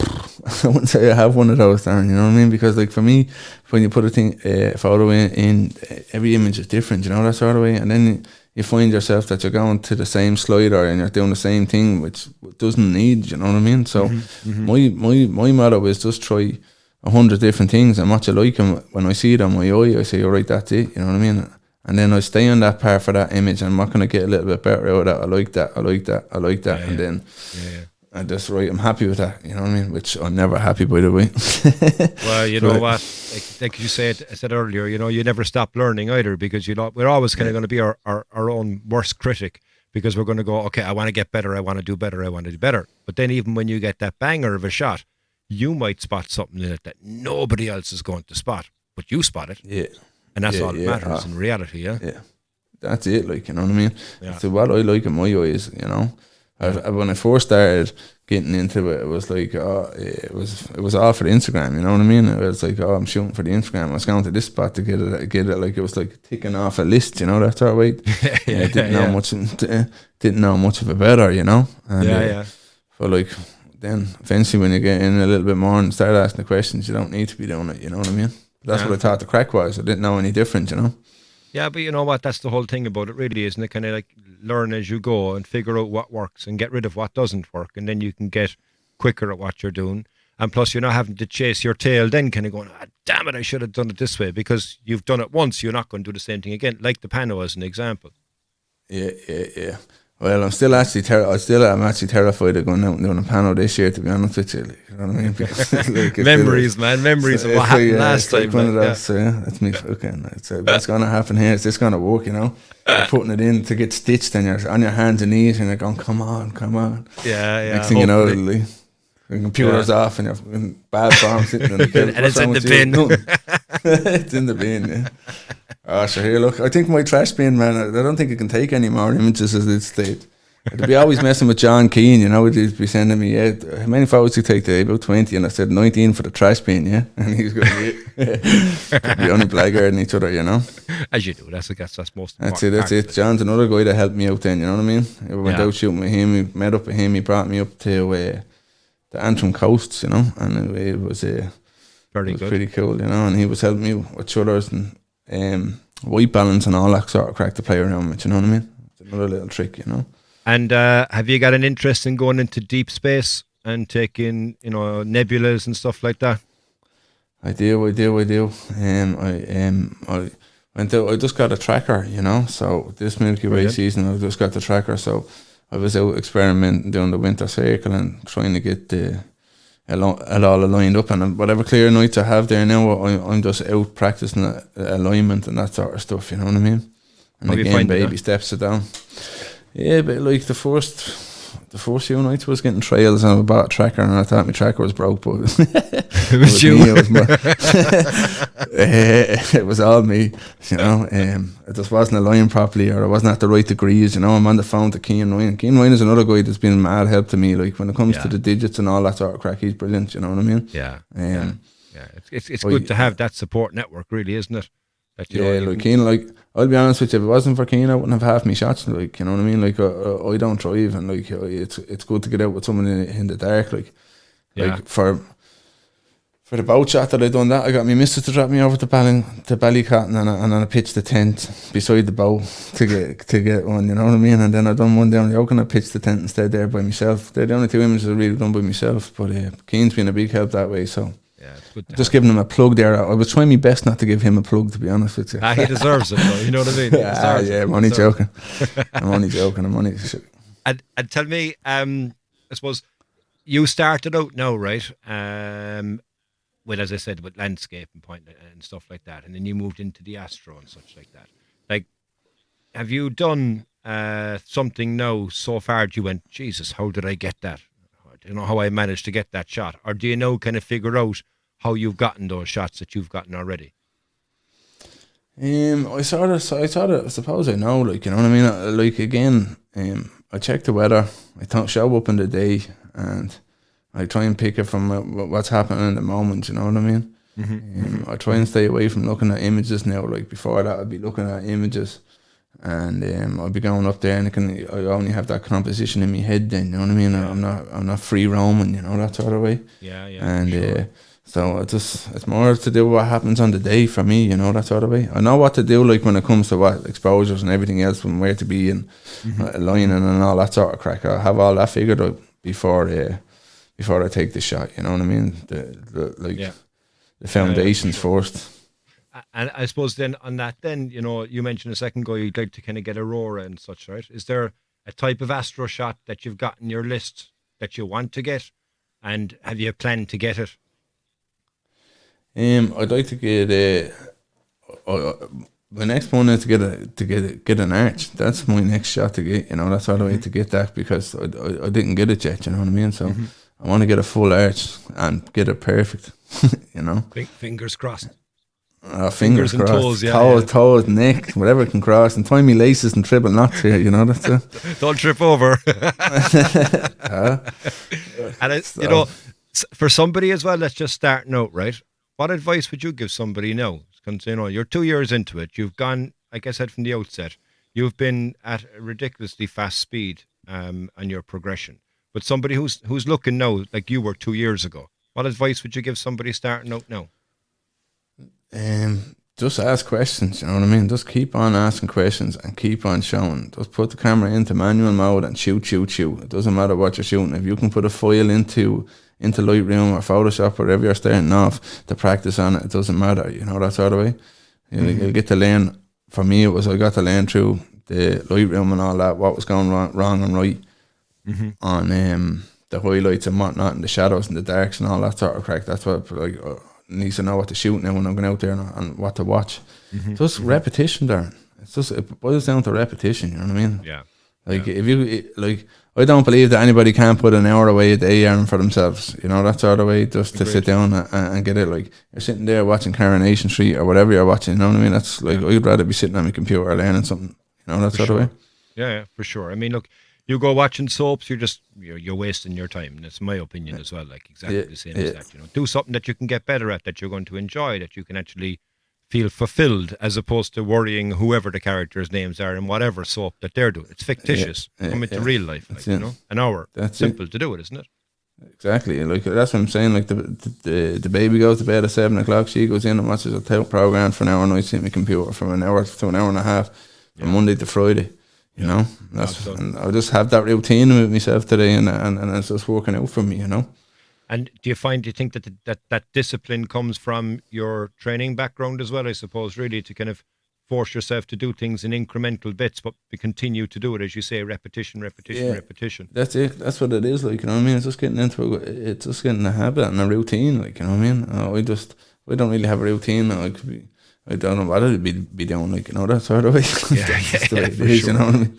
I wouldn't say I have one of those, Darren, you know what I mean? Because, like, for me, when you put a photo in, every image is different, you know, that sort of way. And then you find yourself that you're going to the same slider and you're doing the same thing, which doesn't need, you know what I mean? So my motto is just try 100 different things, and what you like, and when I see it on my eye, I say, all right, that's it, you know what I mean? And then I stay on that part for that image, and I'm not going to get a little bit better out of that. I like that. And then I just, right, I'm happy with that, you know what I mean? Which I'm never happy, by the way. Well, you know what, like you said earlier, you know, you never stop learning either, because, you know, we're always kind of going to be our own worst critic, because we're going to go, okay, I want to get better, I want to do better. But then even when you get that banger of a shot, you might spot something in it that nobody else is going to spot, but you spot it. Yeah. And that's all that matters in reality, yeah? Yeah. That's it, like, you know what I mean? Yeah. So what I like in my eyes, you know, when I first started getting into it, it was like, it was all for the Instagram, you know what I mean? It was like, I'm shooting for the Instagram. I was going to this spot to get it, like, it was like ticking off a list, you know, that sort of way. Didn't know much of it better, you know? And, but, like, then eventually when you get in a little bit more and start asking the questions, you don't need to be doing it, you know what I mean? That's what I thought the crack was. I didn't know any different, you know? Yeah, but you know what? That's the whole thing about it, really, isn't it? Kind of like learn as you go and figure out what works and get rid of what doesn't work. And then you can get quicker at what you're doing. And plus, you're not having to chase your tail then kind of going, damn it, I should have done it this way. Because you've done it once, you're not going to do the same thing again. Like the pano as an example. Yeah. Well, I'm actually terrified of going out and doing a pano this year, to be honest with you. Like, you know what I mean? Because, like, memories of what happened last time. One of those, so that's me fucking. What's going to happen here? Is this going to work, you know? You're putting it in to get stitched, and you're on your hands and knees, and you're going, come on. Yeah. Next thing you know, the computer's off, and you're in bad form sitting in the bin. And it's in the bin. It's in the bin, yeah. Oh, so here, look, I think my trash bin, man, I don't think it can take any more images at this stage. They'd be always messing with John Keane, you know. He'd be sending me, how many photos do you take today? About 20. And I said, 19 for the trash bin, yeah. And he's going to be only blackguarding each other, you know. As you do, that's most important. That's it. John's another guy that helped me out then, you know what I mean? I went out shooting with him, we met up with him, he brought me up to the Antrim coasts, you know, and it was pretty cool, you know, and he was helping me with shutters and white balance and all that sort of crack to play around with, you know what I mean? It's another little trick, you know. And have you got an interest in going into deep space and taking, you know, nebulas and stuff like that? I do. I went out, I just got a tracker, you know, so this Milky Way season I just got the tracker, so I was out experimenting doing the winter circle and trying to get it all aligned up, and whatever clear nights I have there now, I'm just out practicing alignment and that sort of stuff, you know what I mean? And again, baby steps it down. Yeah, but like the first few nights I was getting trails and I bought a tracker and I thought my tracker was broke, but it was you. It was all me, you know. It just wasn't aligned properly, or I wasn't at the right degrees, you know. I'm on the phone to Keane Ryan. Keane Ryan is another guy that's been mad help to me, like when it comes to the digits and all that sort of crack. He's brilliant, you know what I mean? It's good to have that support network, really, isn't it? Like Keane, like I'll be honest with you, if it wasn't for Keane, I wouldn't have half my shots, like, you know what I mean? Like I don't drive, and like it's good to get out with someone in the dark, like for the boat shot that I done that, I got my missus to drop me over to Ballycotton and I pitched the tent beside the boat to get one, you know what I mean? And then I done one down the Oak and I pitched the tent instead there by myself. They're the only two images I really done by myself, but Keane's been a big help that way, so. Yeah, it's good just giving him a plug there. I was trying my best not to give him a plug, to be honest with you. He deserves it, though. You know what I mean? I'm only joking. I'm only joking. And tell me, I suppose you started out now, right? With, as I said, with landscape and point and stuff like that, and then you moved into the Astro and such like that. Like, have you done something now so far that you went, Jesus, how did I get that? You know how I managed to get that shot, or do you know kind of figure out how you've gotten those shots that you've gotten already? I suppose I know, like, you know what I mean. Like again, I check the weather. I show up in the day, and I try and pick it from what's happening in the moment. You know what I mean. Mm-hmm. I try and stay away from looking at images now. Like before that, I'd be looking at images. And I'll be going up there, and I only have that composition in my head. Then, you know what I mean. I'm not free roaming, you know, that sort of way. And sure. So it's more to do with what happens on the day for me, you know, that sort of way. I know what to do, like when it comes to what exposures and everything else, and where to be and aligning and all that sort of crack. I have all that figured out before I take the shot. You know what I mean? The foundations first. And I suppose then on that, then, you know, you mentioned a second ago you'd like to kind of get Aurora and such, right? Is there a type of Astro shot that you've got in your list that you want to get, and have you planned to get it? I'd like to get my next one is to get an arch. That's my next shot to get. You know, that's all the way to get that, because I didn't get it yet. You know what I mean? So I want to get a full arch and get it perfect. You know, fingers crossed. Fingers and crossed. toes, toes, neck, whatever can cross, and tie me laces and triple knots here, you know, that's it. Don't trip over. And you know, for somebody as well that's just starting out, right, what advice would you give somebody now? Because, you know, you're 2 years into it, you've gone, like I said from the outset, you've been at a ridiculously fast speed on your progression, but somebody who's looking now like you were 2 years ago, what advice would you give somebody starting out now? Just ask questions, you know what I mean? Just keep on asking questions and keep on showing. Just put the camera into manual mode and shoot. It doesn't matter what you're shooting. If you can put a file into Lightroom or Photoshop, wherever you're starting off, to practice on it, it doesn't matter, you know, that sort of way. You'll get to learn. For me, I got to learn through the Lightroom and all that, what was going wrong and right on the highlights and whatnot, and the shadows and the darks and all that sort of crack. That's what, like, needs to know what to shoot now when I'm going out there and what to watch. Just repetition, Darren. It boils down to repetition, you know what I mean? Yeah. Like, if you, like, I don't believe that anybody can put an hour away a day for themselves, you know, that sort of way, just to sit down and get it. Like, you're sitting there watching Coronation Street or whatever you're watching, you know what I mean? That's like, I'd rather be sitting on my computer learning something, you know, that sort of way. Yeah, for sure. I mean, look, you go watching soaps, you're wasting your time. And that's my opinion as well. Like exactly the same as that. Do something that you can get better at, that you're going to enjoy, that you can actually feel fulfilled, as opposed to worrying whoever the characters' names are in whatever soap that they're doing. It's fictitious. Come into real life, like, an hour. That's simple to do it, isn't it? Exactly. Like that's what I'm saying. Like the baby goes to bed at 7 o'clock. She goes in and watches a program for an hour, and I sit at my computer from an hour to an hour and a half, from Monday to Friday. You know, and I just have that routine with myself today, and it's just working out for me. And do you think that discipline comes from your training background as well, I suppose, really, to kind of force yourself to do things in incremental bits, but continue to do it, as you say, repetition. That's it. That's what it is, like, you know what I mean? It's just getting a habit and a routine, like, you know what I mean? We don't really have a routine. I don't know what I'd be doing, like, that sort of way. That's the way it is, sure. You know what I mean?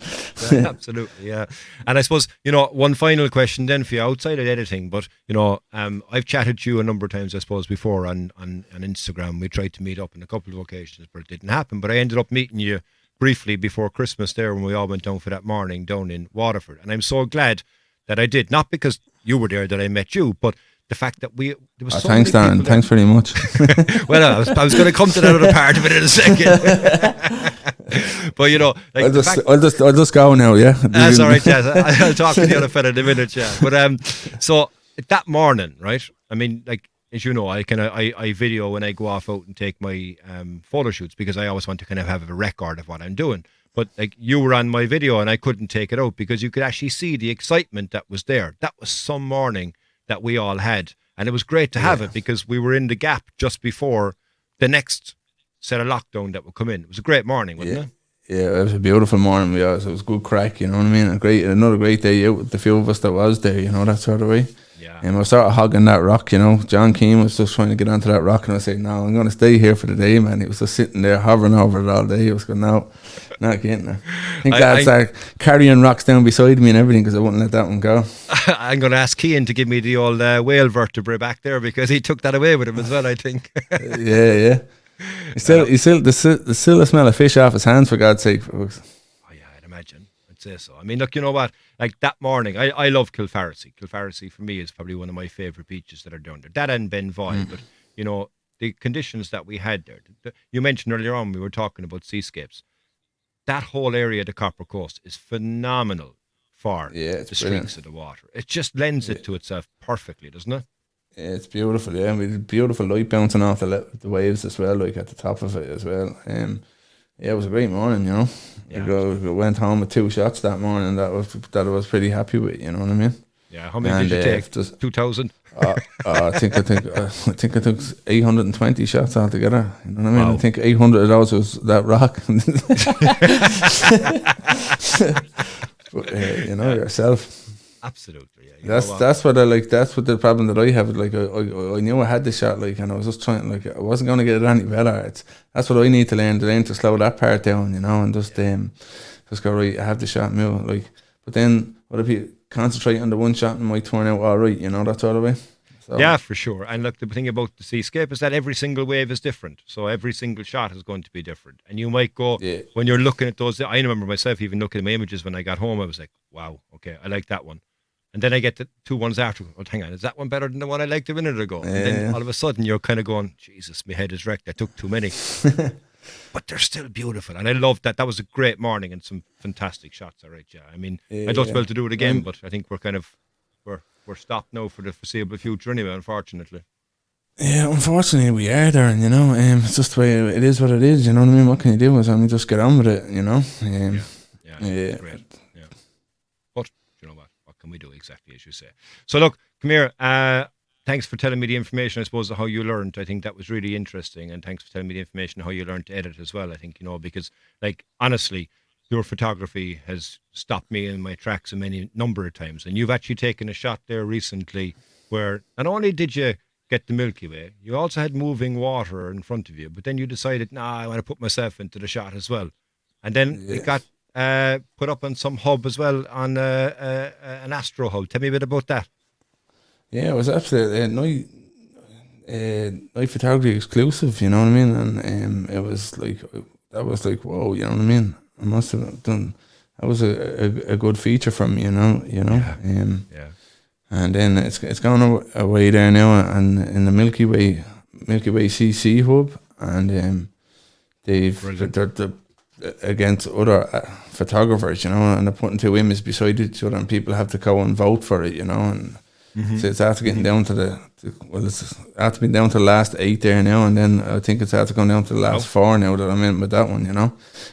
Yeah, absolutely, yeah. And I suppose, one final question then for you outside of editing, but, I've chatted to you a number of times, I suppose, before on Instagram. We tried to meet up on a couple of occasions, but it didn't happen. But I ended up meeting you briefly before Christmas there when we all went down for that morning down in Waterford. And I'm so glad that I did, not because you were there that I met you, but the fact that there was so thanks, Darren. Thanks very much. Well, I was going to come to that other part of it in a second. But I'll just go now. Yeah, that's all right. Yes, I'll talk to the other fella in a minute. Yeah, but so that morning, right? I mean, like, as you know, I video when I go off out and take my photo shoots, because I always want to kind of have a record of what I'm doing. But like, you were on my video and I couldn't take it out because you could actually see the excitement that was there. That was some morning that we all had, and it was great to have it, because we were in the gap just before the next set of lockdown that would come in. It was a great morning, wasn't it? Yeah, it was a beautiful morning. It was good crack, you know what I mean? Another great day out with the few of us that was there, that sort of way. Yeah. And I was sort of hogging that rock, John Keane was just trying to get onto that rock, and I said, no, I'm going to stay here for the day, man. He was just sitting there hovering over it all day. He was going, no, not getting there. I think that's carrying rocks down beside me and everything, because I wouldn't let that one go. I'm going to ask Keane to give me the old whale vertebrae back there, because he took that away with him as well, I think. Yeah. He still the smell of fish off his hands, for God's sake, folks. Oh yeah, I'd imagine. I'd say so. I mean, look, you know what? Like that morning, I love Kilfarracy. Kilfarracy for me is probably one of my favourite beaches that are down there. That and Benvoy, but the conditions that we had there. You mentioned earlier on, we were talking about seascapes. That whole area of the Copper Coast is phenomenal for the streaks of the water. It just lends it to itself perfectly, doesn't it? Yeah, it's beautiful, yeah. We had beautiful light bouncing off the waves as well, like at the top of it as well. Yeah, it was a great morning, Yeah. We went home with 2 shots that morning that I was pretty happy with, you know what I mean? Yeah, how many did you take? 2,000? I think I took 820 shots altogether. You know what I mean? Wow. I think 800 of those was that rock. But, yourself. Absolutely, yeah. That's what I like. That's what the problem that I have. Like I knew I had the shot, like, and I was just trying. Like, I wasn't going to get it any better. That's what I need to learn to slow that part down, and just go right. I have the shot, move, like. But then, what if you concentrate on the one shot and might turn out all right? That sort of way. So. Yeah, for sure. And look, the thing about the seascape is that every single wave is different. So every single shot is going to be different. And you might go, when you're looking at those, I remember myself even looking at my images when I got home, I was like, wow, okay, I like that one. And then I get the 2 ones after, hang on, is that one better than the one I liked a minute ago? And then all of a sudden you're kind of going, Jesus, my head is wrecked. I took too many. But they're still beautiful. And I loved that. That was a great morning and some fantastic shots. All right, yeah. I mean, I'd love to be able to do it again, but I think we're stopped now for the foreseeable future anyway, unfortunately. Yeah, unfortunately we are there, and it's just the way it is what it is, you know what I mean? What can you do? I mean, just get on with it, Yeah, great. Yeah. But, you know what can we do exactly as you say? So look, come here, thanks for telling me the information, I suppose, of how you learned. I think that was really interesting, and thanks for telling me the information of how you learned to edit as well, I think, because, like, honestly, your photography has stopped me in my tracks a number of times. And you've actually taken a shot there recently where not only did you get the Milky Way, you also had moving water in front of you, but then you decided, I want to put myself into the shot as well. And then it got put up on some hub as well, on an Astro hub. Tell me a bit about that. Yeah, it was absolutely night photography exclusive, you know what I mean? And it was like, that was like, whoa, you know what I mean? I must have done a good feature for me, you know. Yeah. And then it's gone away there now, and in the Milky Way CC hub, and they're against other photographers, you know, and they're putting two images beside each other, and people have to go and vote for it, you know, and so it's after getting down to it's after being down to the last 8 there now, and then I think it's after going down to the last 4 now that I'm in with that one, you know,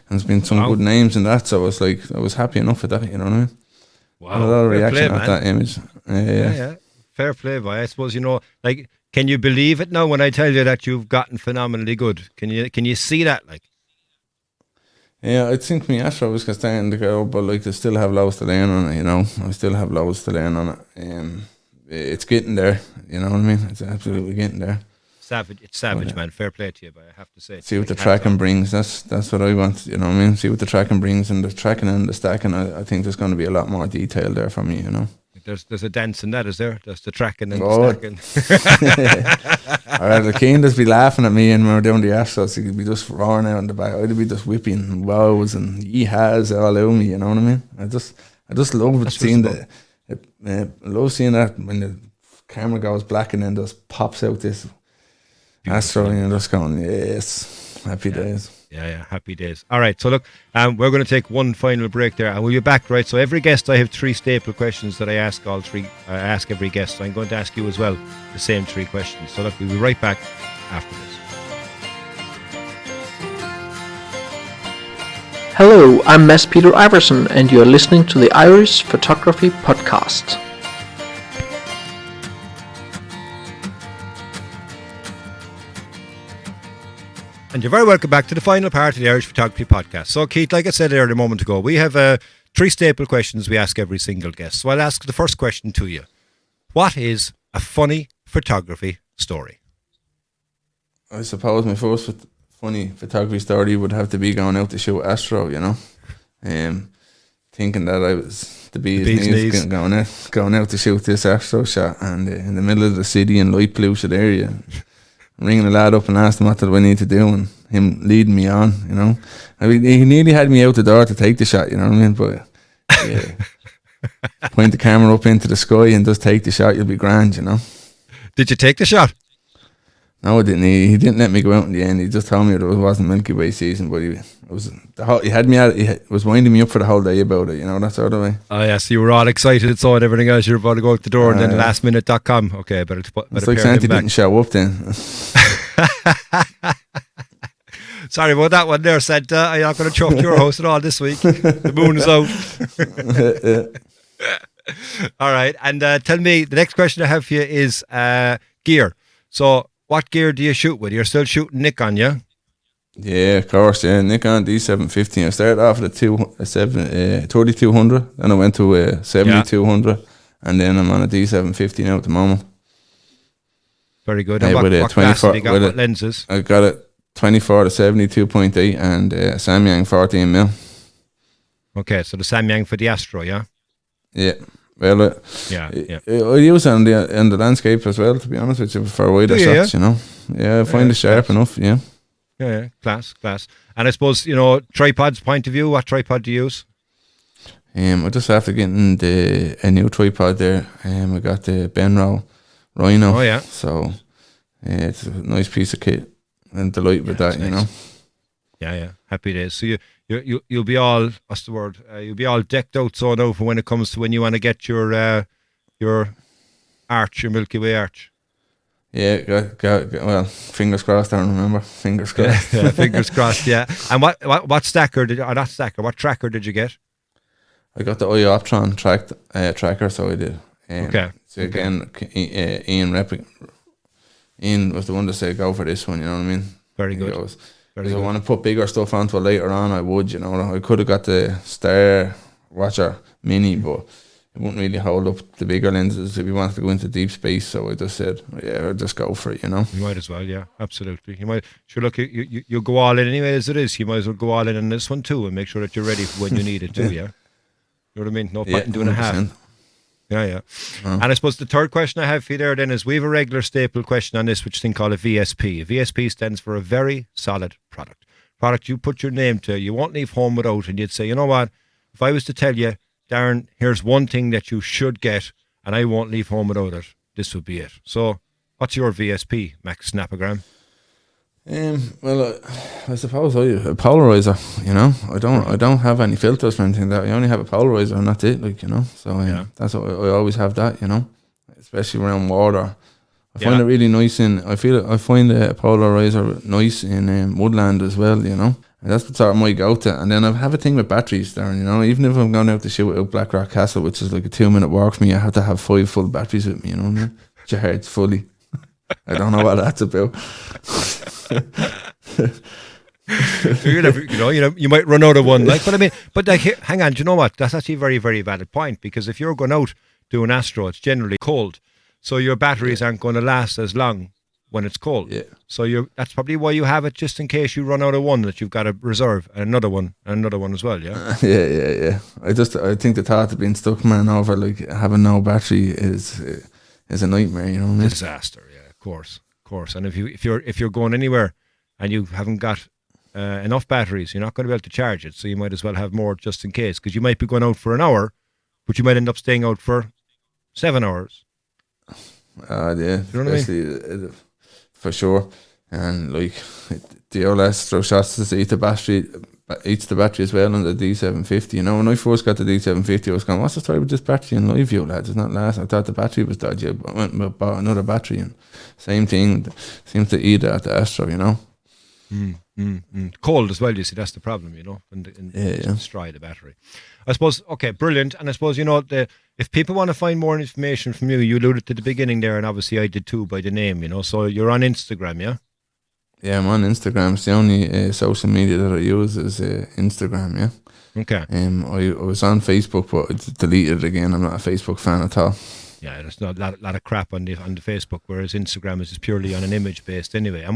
and there's been some good names in that, so it's like I was happy enough with that, you know what I mean? Wow, a lot of fair reaction play, at that image. Yeah. Fair play, boy. I suppose, you know, like, can you believe it now when I tell you that you've gotten phenomenally good? Can you see that, like? Yeah, I think my Astro was starting to go, but like, they still have loads to learn on it, you know. I still have loads to learn on it. It's getting there, you know what I mean? It's absolutely getting there. It's savage, man. Fair play to you, but I have to say. See what the tracking brings. That's what I want, you know what I mean? See what the tracking brings, and the tracking and the stacking. I think there's going to be a lot more detail there for me, you know. There's a dance in that, is there? There's the tracking and the stacking. Alright, the king just be laughing at me, and when we're doing the Astros, he'd be just roaring out in the back. I'd be just whipping wows and yee-haws all over me, you know what I mean? I just love seeing that. I love seeing that when the camera goes black and then just pops out this Astro, and you're just going, yes, happy days. Yeah, happy days. All right, so look, we're going to take one final break there, and we'll be back, right? So every guest, I have 3 staple questions that I ask ask every guest. So I'm going to ask you as well the same 3 questions. So look, we'll be right back after this. Hello, I'm Mads Peter Iverson, and you're listening to the Irish Photography Podcast. And you're very welcome back to the final part of the Irish Photography Podcast. So, Keith, like I said earlier a moment ago, we have 3 staple questions we ask every single guest. So I'll ask the first question to you. What is a funny photography story? I suppose my first funny photography story would have to be going out to shoot Astro, you know. Thinking that I was the bee's knees. Going out to shoot this Astro shot, and in the middle of the city in light polluted area. Ringing the lad up and asking what did I need to do, and him leading me on, you know. I mean, he nearly had me out the door to take the shot, you know what I mean? But yeah, point the camera up into the sky and just take the shot, you'll be grand, you know. Did you take the shot? No, I didn't. He didn't let me go out in the end. He just told me that it wasn't Milky Way season, but he had me at it. He was winding me up for the whole day about it, you know, that sort of way. Oh, yeah, so you were all excited and so and everything else. You were about to go out the door, and then lastminute.com. Okay, better it's like Santi didn't show up then. Sorry about that one there, Santa. I'm not going to choke your house at all this week. The moon is out. All right, and tell me, the next question I have for you is gear. So, what gear do you shoot with? You're still shooting Nikon, yeah? Yeah, of course, yeah. Nikon D750. I started off at a 3200, then I went to a 7200, and then I'm on a D750 now at the moment. Very good. And what glass have you got? What lenses? I got it 24 to 72.8 and Samyang 14mm. Okay, so the Samyang for the Astro, yeah? Yeah. Well, I use it on the landscape as well, to be honest with you, for wider shots, you know. Yeah, I find it sharp enough, yeah. Yeah, class. And I suppose, you know, tripod's point of view, what tripod do you use? I just after getting a new tripod there, I got the Benro Rhino. Oh, yeah. So, it's a nice piece of kit. And delighted with that, nice. You know. Yeah. Happy days. So you'll be all, what's the word? You'll be all decked out so now for when it comes to when you want to get your arch, your Milky Way arch. Yeah, well, fingers crossed. I don't remember. Fingers crossed. Yeah, fingers crossed. Yeah. And what stacker did you, or not stacker? What tracker did you get? I got the Ioptron tracker, so I did. Okay. So again, Ian was the one to say go for this one. You know what I mean? Very good. If I want to put bigger stuff onto it later on, I would. You know, I could have got the Star Watcher Mini, but it wouldn't really hold up the bigger lenses if you wanted to go into deep space. So I just said, I'll just go for it, you know. You might as well, yeah, absolutely. You might. Sure, look, you go all in anyway as it is. You might as well go all in on this one too and make sure that you're ready for when you need it too, yeah? You know what I mean? No point in doing 100%. A half. Yeah. And I suppose the third question I have for you there then is we have a regular staple question on this, which thing called a VSP. A VSP stands for a very solid product. Product you put your name to, you won't leave home without, and you'd say, you know what, if I was to tell you, Darren, here's one thing that you should get, and I won't leave home without it, this would be it. So, what's your VSP, Max Snapogram? Well, I suppose a polarizer. You know, I don't have any filters or anything. That I only have a polarizer, and that's it. Like, you know, so that's what I always have that. You know, especially around water. I find it really nice I find a polarizer nice in woodland as well. You know, and that's sort of my go-to. And then I have a thing with batteries, Darren. You know, even if I'm going out to shoot out Blackrock Castle, which is like a 2-minute walk for me, I have to have 5 full batteries with me. You know what I mean? Charged fully. I don't know what that's about. You might run out of one, like, but hang on, do you know what? That's actually a very, very valid point, because if you're going out doing astro, it's generally cold, so your batteries aren't going to last as long when it's cold. Yeah. So that's probably why you have it, just in case you run out of one, that you've got a reserve and another one as well. Yeah. Yeah. I think the thought of being stuck, man, over like having no battery is a nightmare. You know what I mean? Disaster. Yeah. Of course. And if you're going anywhere and you haven't got enough batteries, you're not going to be able to charge it. So you might as well have more just in case, because you might be going out for an hour, but you might end up staying out for 7 hours. Yeah, you know especially for sure. And like the old Astro shots eats the battery as well on the D750. You know, when I first got the D750, I was going, what's the story with this battery in live view, lads? It's not last. I thought the battery was dodgy. I went and bought another battery, and same thing seems to eat at the Astro, you know. Cold as well, you see, that's the problem, you know, and destroy the battery. I suppose, okay, brilliant. And I suppose, you know, if people want to find more information from you alluded to the beginning there, and obviously I did too by the name, you know, so you're on Instagram, yeah? Yeah, I'm on Instagram. It's the only social media that I use is Instagram, yeah. Okay. I was on Facebook, but I deleted it again. I'm not a Facebook fan at all. Yeah, there's not a lot of crap on the Facebook, whereas Instagram is just purely on an image based anyway.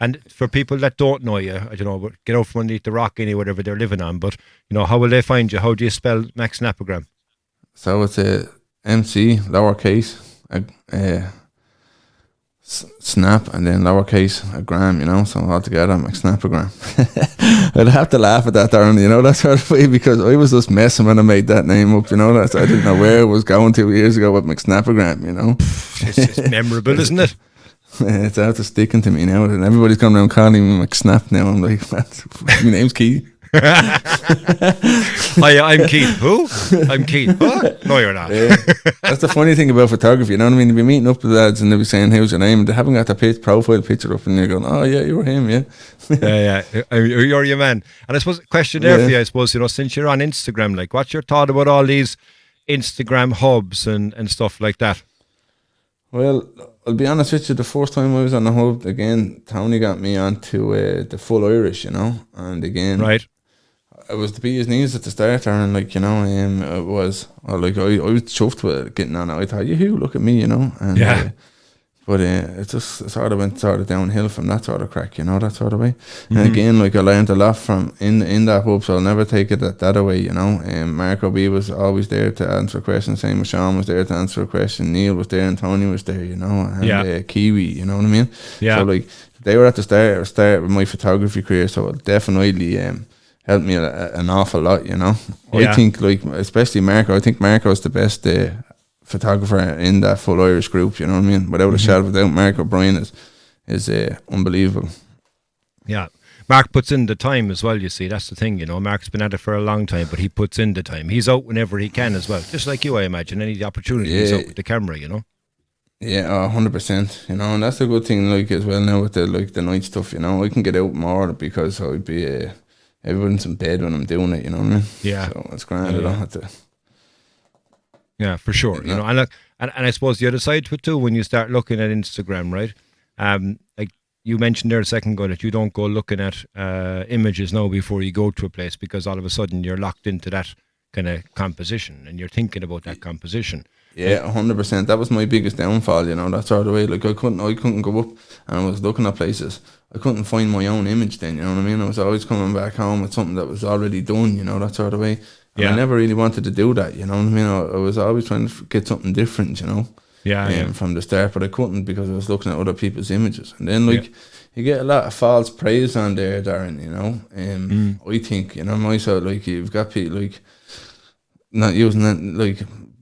And for people that don't know you, I don't know, get out from underneath the rock anyway, whatever they're living on. But you know, how will they find you? How do you spell Max Snapogram? So it's a MC lowercase, snap, and then lowercase a gram, you know, so all together Max Snapogram. I'd have to laugh at that, Darren, you know, that sort of way, because I was just messing when I made that name up, you know, I didn't know where it was going 2 years ago with Max Snapogram, you know. It's memorable, isn't it? It's out to sticking to me now, and everybody's coming around calling me Max Snap now. I'm like, my name's Keith. Hi, I'm Keith. Who? I'm Keith. What? No, you're not. Yeah. That's the funny thing about photography, you know what I mean? You'll be meeting up with lads and they'll be saying, how's your name? And they haven't got their profile picture up, and you're going, oh yeah, you were him, yeah. Yeah. You're your man. And I suppose, question there for you, I suppose, you know, since you're on Instagram, like, what's your thought about all these Instagram hubs and stuff like that? Well, I'll be honest with you, the first time I was on the hub, again, Tony got me onto the full Irish, you know, and again, right. It was the bee's knees at the start, and like, you know, it was like I was chuffed with getting on it. I thought, look at me, you know, and but it just sort of went downhill from that sort of crack, you know, that sort of way. And again, like, I learned a lot from in that hub, so I'll never take it that away, you know. Marco B was always there to answer questions. Same with Sean was there to answer a question. Neil was there, and Tony was there, you know, and Kiwi, you know what I mean. Yeah. So like, they were at the start with my photography career, so it definitely helped me an awful lot, you know. I think, like, especially Marco, I think Marco's the best photographer in that full Irish group, you know what I mean? Without a shadow of a doubt, Marco Bryan is unbelievable. Yeah. Mark puts in the time as well, you see. That's the thing, you know. Mark's been at it for a long time, but he puts in the time. He's out whenever he can as well. Just like you, I imagine. Any opportunity, he's out with the camera, you know. Yeah, 100%, you know, and that's a good thing, like, as well now with the night stuff, you know. I can get out more because I'd be everyone's in bed when I'm doing it, you know what I mean? Yeah. So it's grand. I don't have to. Yeah, for sure. You know, and look, and I suppose the other side to it too, when you start looking at Instagram, right? Like you mentioned there a second ago that you don't go looking at images now before you go to a place, because all of a sudden you're locked into that kind of composition and you're thinking about that composition. Yeah, 100%. That was my biggest downfall, you know, that sort of way. Like, I couldn't go up, and I was looking at places. I couldn't find my own image then, you know what I mean? I was always coming back home with something that was already done, you know, that sort of way. And I never really wanted to do that, you know what I mean? I was always trying to get something different, you know, from the start, but I couldn't because I was looking at other people's images. And then, like, you get a lot of false praise on there, Darren, you know. I think, you know, myself, like, you've got people, like, not using that, like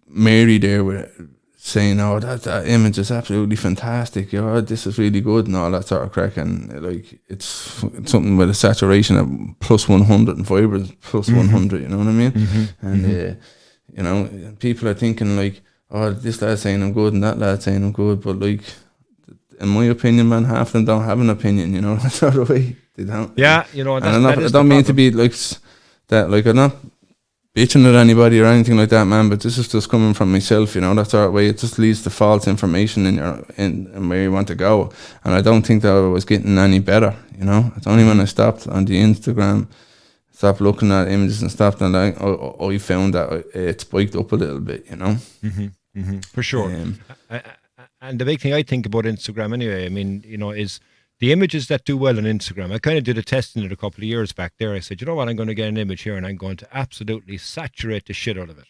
Mary there with saying, "Oh, that image is absolutely fantastic. This is really good," and all that sort of crack. And like it's something with a saturation of plus 100 and fibers plus 100. You know what I mean? And people are thinking like, "Oh, this lad's saying I'm good, and that lad's saying I'm good," but like, in my opinion, man, half of them don't have an opinion. You know, that sort of way. They don't. Yeah, and I don't mean to be like that. Like, I'm not bitching at anybody or anything like that, man, but this is just coming from myself, that sort of way. It just leads to false information in where you want to go. And I don't think that I was getting any better, It's only when I stopped on the Instagram, stopped looking at images and stuff, and I found that it spiked up a little bit, For sure. And the big thing I think about Instagram anyway, I mean, is the images that do well on Instagram. I kind of did a test in it a couple of years back there. I said, you know what, I'm going to get an image here and I'm going to absolutely saturate the shit out of it.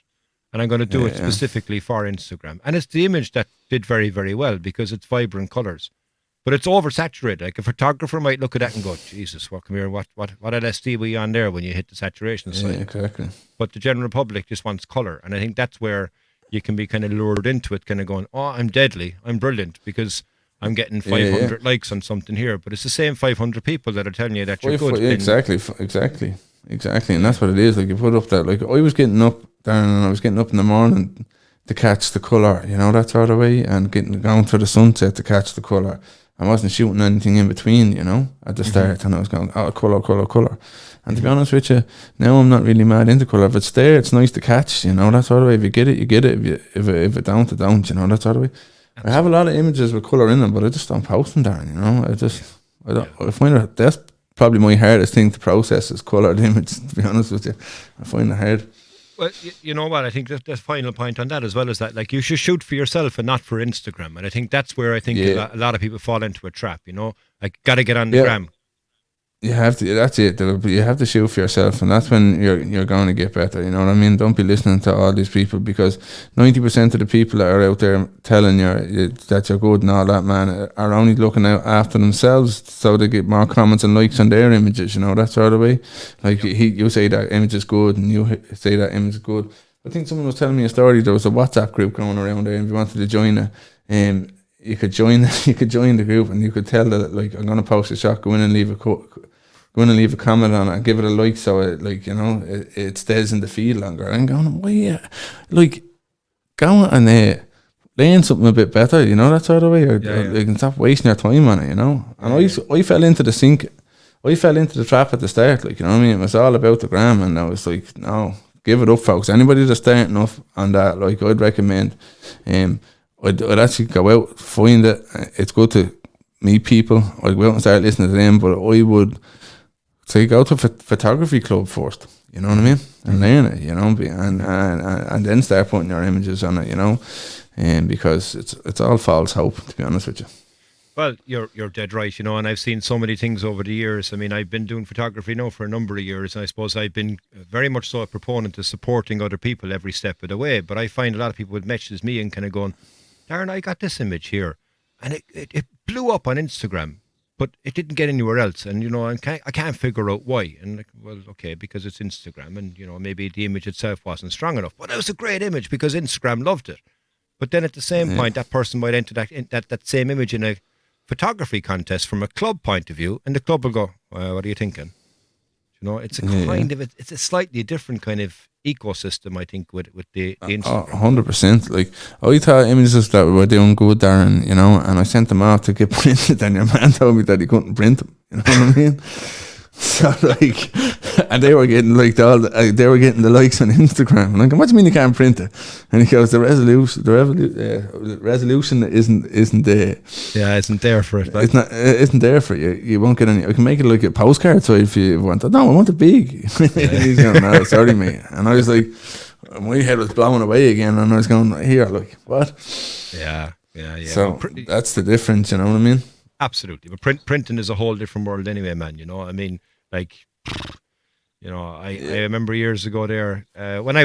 And I'm going to do it specifically for Instagram. And it's the image that did very, very well because it's vibrant colours. But it's oversaturated. Like a photographer might look at that and go, Jesus, what LSD were you on there when you hit the saturation side? Yeah, exactly. But the general public just wants colour. And I think that's where you can be kind of lured into it, kind of going, oh, I'm deadly, I'm brilliant, because I'm getting 500 likes on something here, but it's the same 500 people that are telling you that you're good. Exactly. And that's what it is. Like, you put up that, like, I was getting up, Darren, and I was getting up in the morning to catch the colour, that sort of way, and going for the sunset to catch the colour. I wasn't shooting anything in between, at the start, and I was going, colour. And to be honest with you, now I'm not really mad into colour. If it's there, it's nice to catch, that sort of way. If you get it, you get it. If it don't, it don't, that sort of way. I have a lot of images with colour in them, but I just don't post them, Darren, I find that that's probably my hardest thing to process is coloured images, to be honest with you. I find it hard. Well, you know what, I think the final point on that as well is that, like, you should shoot for yourself and not for Instagram. And I think that's where a lot of people fall into a trap, like, got to get on the gram. You have to. That's it. You have to shoot for yourself, and that's when you're going to get better. You know what I mean? Don't be listening to all these people, because 90% of the people that are out there telling you that you're good and all that, man, are only looking out after themselves, so they get more comments and likes on their images. That sort of way. Like, you say that image is good, and you say that image is good. I think someone was telling me a story. There was a WhatsApp group going around there, and if you wanted to join it, you could join the group, and you could tell that, like, I'm going to post a shot, go in and leave a comment on it and give it a like, so it, like, it stays in the feed longer. And going, why, like, go and learn something a bit better, that sort of way, or you can stop wasting your time on it, And I fell into the sink, I fell into the trap at the start, like, you know what I mean? It was all about the gram, and I was like, no, give it up, folks. Anybody that's starting off on that, like, I'd recommend, I'd actually go out, find it. It's good to meet people. I'd go out and start listening to them, but I would say go to a photography club first, you know what I mean? And learn it, and then start putting your images on it, because it's all false hope, to be honest with you. Well, you're dead right, and I've seen so many things over the years. I mean, I've been doing photography now for a number of years, and I suppose I've been very much so a proponent of supporting other people every step of the way. But I find a lot of people would message me and kind of going, Darren, I got this image here, and it blew up on Instagram, but it didn't get anywhere else, and I can't figure out why. And like, well, okay, because it's Instagram, and maybe the image itself wasn't strong enough, but it was a great image because Instagram loved it. But then at the same point, that person might enter that same image in a photography contest from a club point of view, and the club will go, well, what are you thinking? It's a kind of it's a slightly different kind of ecosystem, I think, with the Instagram. 100%. Like, I thought images that were doing good, Darren, and I sent them off to get printed, and your man told me that he couldn't print them. You know what I mean? So, like, and they were getting like they were getting the likes on Instagram. And I'm like, what do you mean you can't print it? And he goes, the resolution isn't there. Yeah, isn't there for it. Like, isn't there for you. You won't get any. I can make it like a postcard, so if you want it. No, I want it big. He's going, no, sorry, mate. And I was like, my head was blowing away again, and I was going, here, like, what? Yeah. So that's the difference, you know what I mean? Absolutely, but printing is a whole different world anyway, man. I mean, like, I remember years ago there when I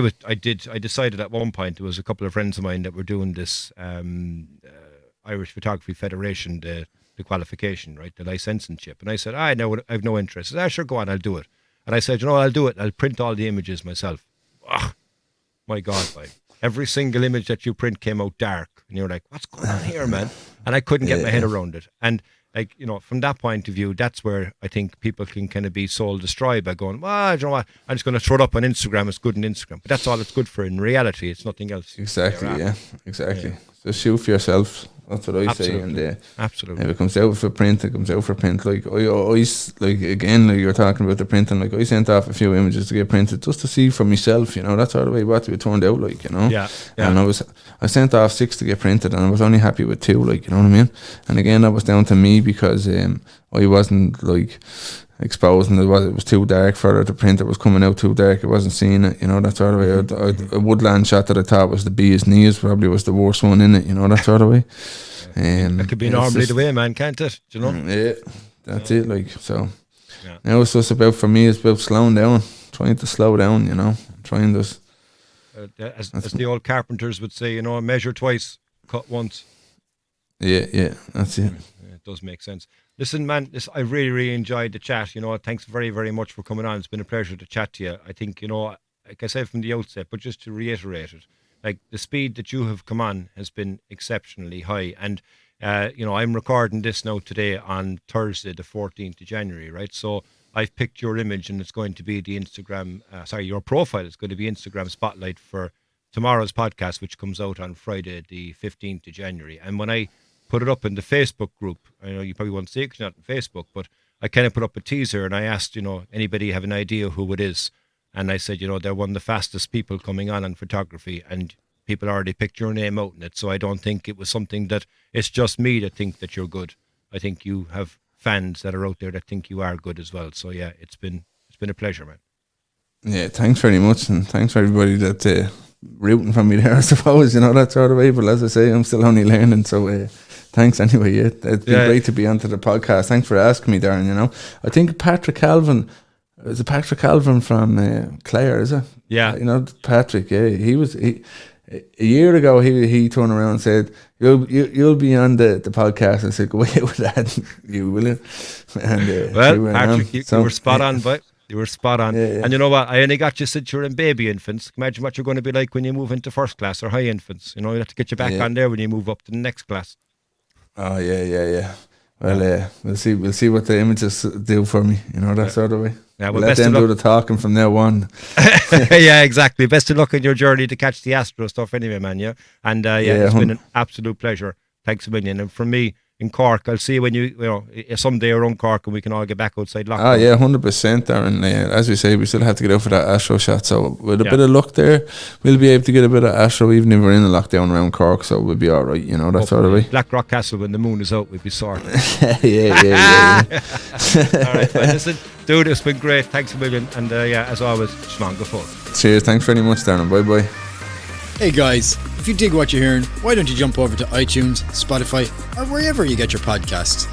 decided at one point, there was a couple of friends of mine that were doing this Irish Photography Federation, the qualification, right, the licensingship, and I said, I have no interest. I said, sure, go on, I'll do it. And I said, I'll do it. I'll print all the images myself. Ugh. My God, like every single image that you print came out dark, and you're like, "What's going on here, man?" And I couldn't get my head around it. And like, you know, from that point of view, that's where I think people can kind of be soul destroyed by going, "Well, you know what? I'm just going to throw it up on Instagram. It's good on Instagram." But that's all it's good for. In reality, it's nothing else. Exactly. Yeah. Exactly. Just shoot for yourself. That's what I say. And Absolutely. if it comes out for print, it comes out for print. Like I like again, like you're talking about the printing. Like I sent off a few images to get printed just to see for myself. You know, that's all the way what it turned out like. You know. Yeah. And I sent off 6 to get printed, and I was only happy with 2. Like, you know what I mean. And again, that was down to me because I wasn't like exposing it was too dark for it. The printer was coming out too dark. I wasn't seeing it. You know, that sort of way. A woodland shot that I thought was the bee's knees probably was the worst one in it. You know, that sort of way. It could be normally the way, man, can't it? Do you know? Yeah, that's it. Like so. Yeah. Now it's just about, for me, it's about slowing down, trying to slow down. You know, trying to. As the old carpenters would say, you know, measure twice, cut once. Yeah, that's it. It does make sense. Listen, man, I really, really enjoyed the chat. You know, thanks very, very much for coming on. It's been a pleasure to chat to you. I think, you know, like I said from the outset, but just to reiterate it, like the speed that you have come on has been exceptionally high. And, you know, I'm recording this now today on Thursday, the 14th of January, right? So I've picked your image and it's going to be the Instagram, your profile is going to be Instagram spotlight for tomorrow's podcast, which comes out on Friday, the 15th of January. And when I put it up in the Facebook group, I know you probably won't see it because you're not on Facebook, but I kind of put up a teaser and I asked, you know, anybody have an idea who it is? And I said, you know, they're one of the fastest people coming on photography, and people already picked your name out in it. So I don't think it was something that it's just me that think that you're good. I think you have fans that are out there that think you are good as well. So yeah, it's been a pleasure, man. Yeah, thanks very much, and thanks for everybody that rooting for me there, I suppose, you know, that sort of way. But as I say, I'm still only learning, so thanks anyway. Yeah, it's been great to be onto the podcast. Thanks for asking me, Darren. You know, I think Patrick Calvin. Is it Patrick Calvin from Clare, is it? Yeah. You know, Patrick, yeah. A year ago, he turned around and said, You'll be on the podcast. I said, go away with that, you will you? And, well, Patrick, you were spot on, but you were spot on. Yeah. And you know what? I only got you since you're in baby infants. Imagine what you're going to be like when you move into first class or high infants. You know, you have to get you back on there when you move up to the next class. Oh, yeah. Well, we'll see what the images do for me, you know, that sort of way. Yeah, well, let them do the talking from now on. Yeah, exactly. Best of luck in your journey to catch the Astro stuff anyway, man, yeah? And it's been an absolute pleasure. Thanks a million. And from me in Cork, I'll see you when you know, someday around Cork and we can all get back outside lockdown. Ah, yeah, 100%, Darren. As we say, we still have to get out for that Astro shot. So with a bit of luck there, we'll be able to get a bit of Astro even if we're in a lockdown around Cork. So we'll be all right, you know, that sort of way. Blackrock Castle, when the moon is out, we'll be sorted. yeah. All right, well, listen, dude, it's been great. Thanks a million. And as always, Shmang go full. Cheers. Thanks very much, Darren. Bye. Hey guys, if you dig what you're hearing, why don't you jump over to iTunes, Spotify, or wherever you get your podcasts.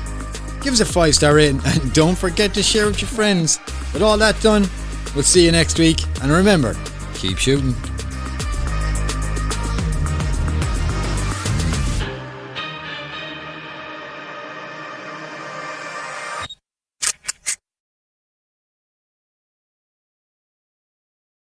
Give us a 5-star rating and don't forget to share with your friends. With all that done, we'll see you next week, and remember, keep shooting.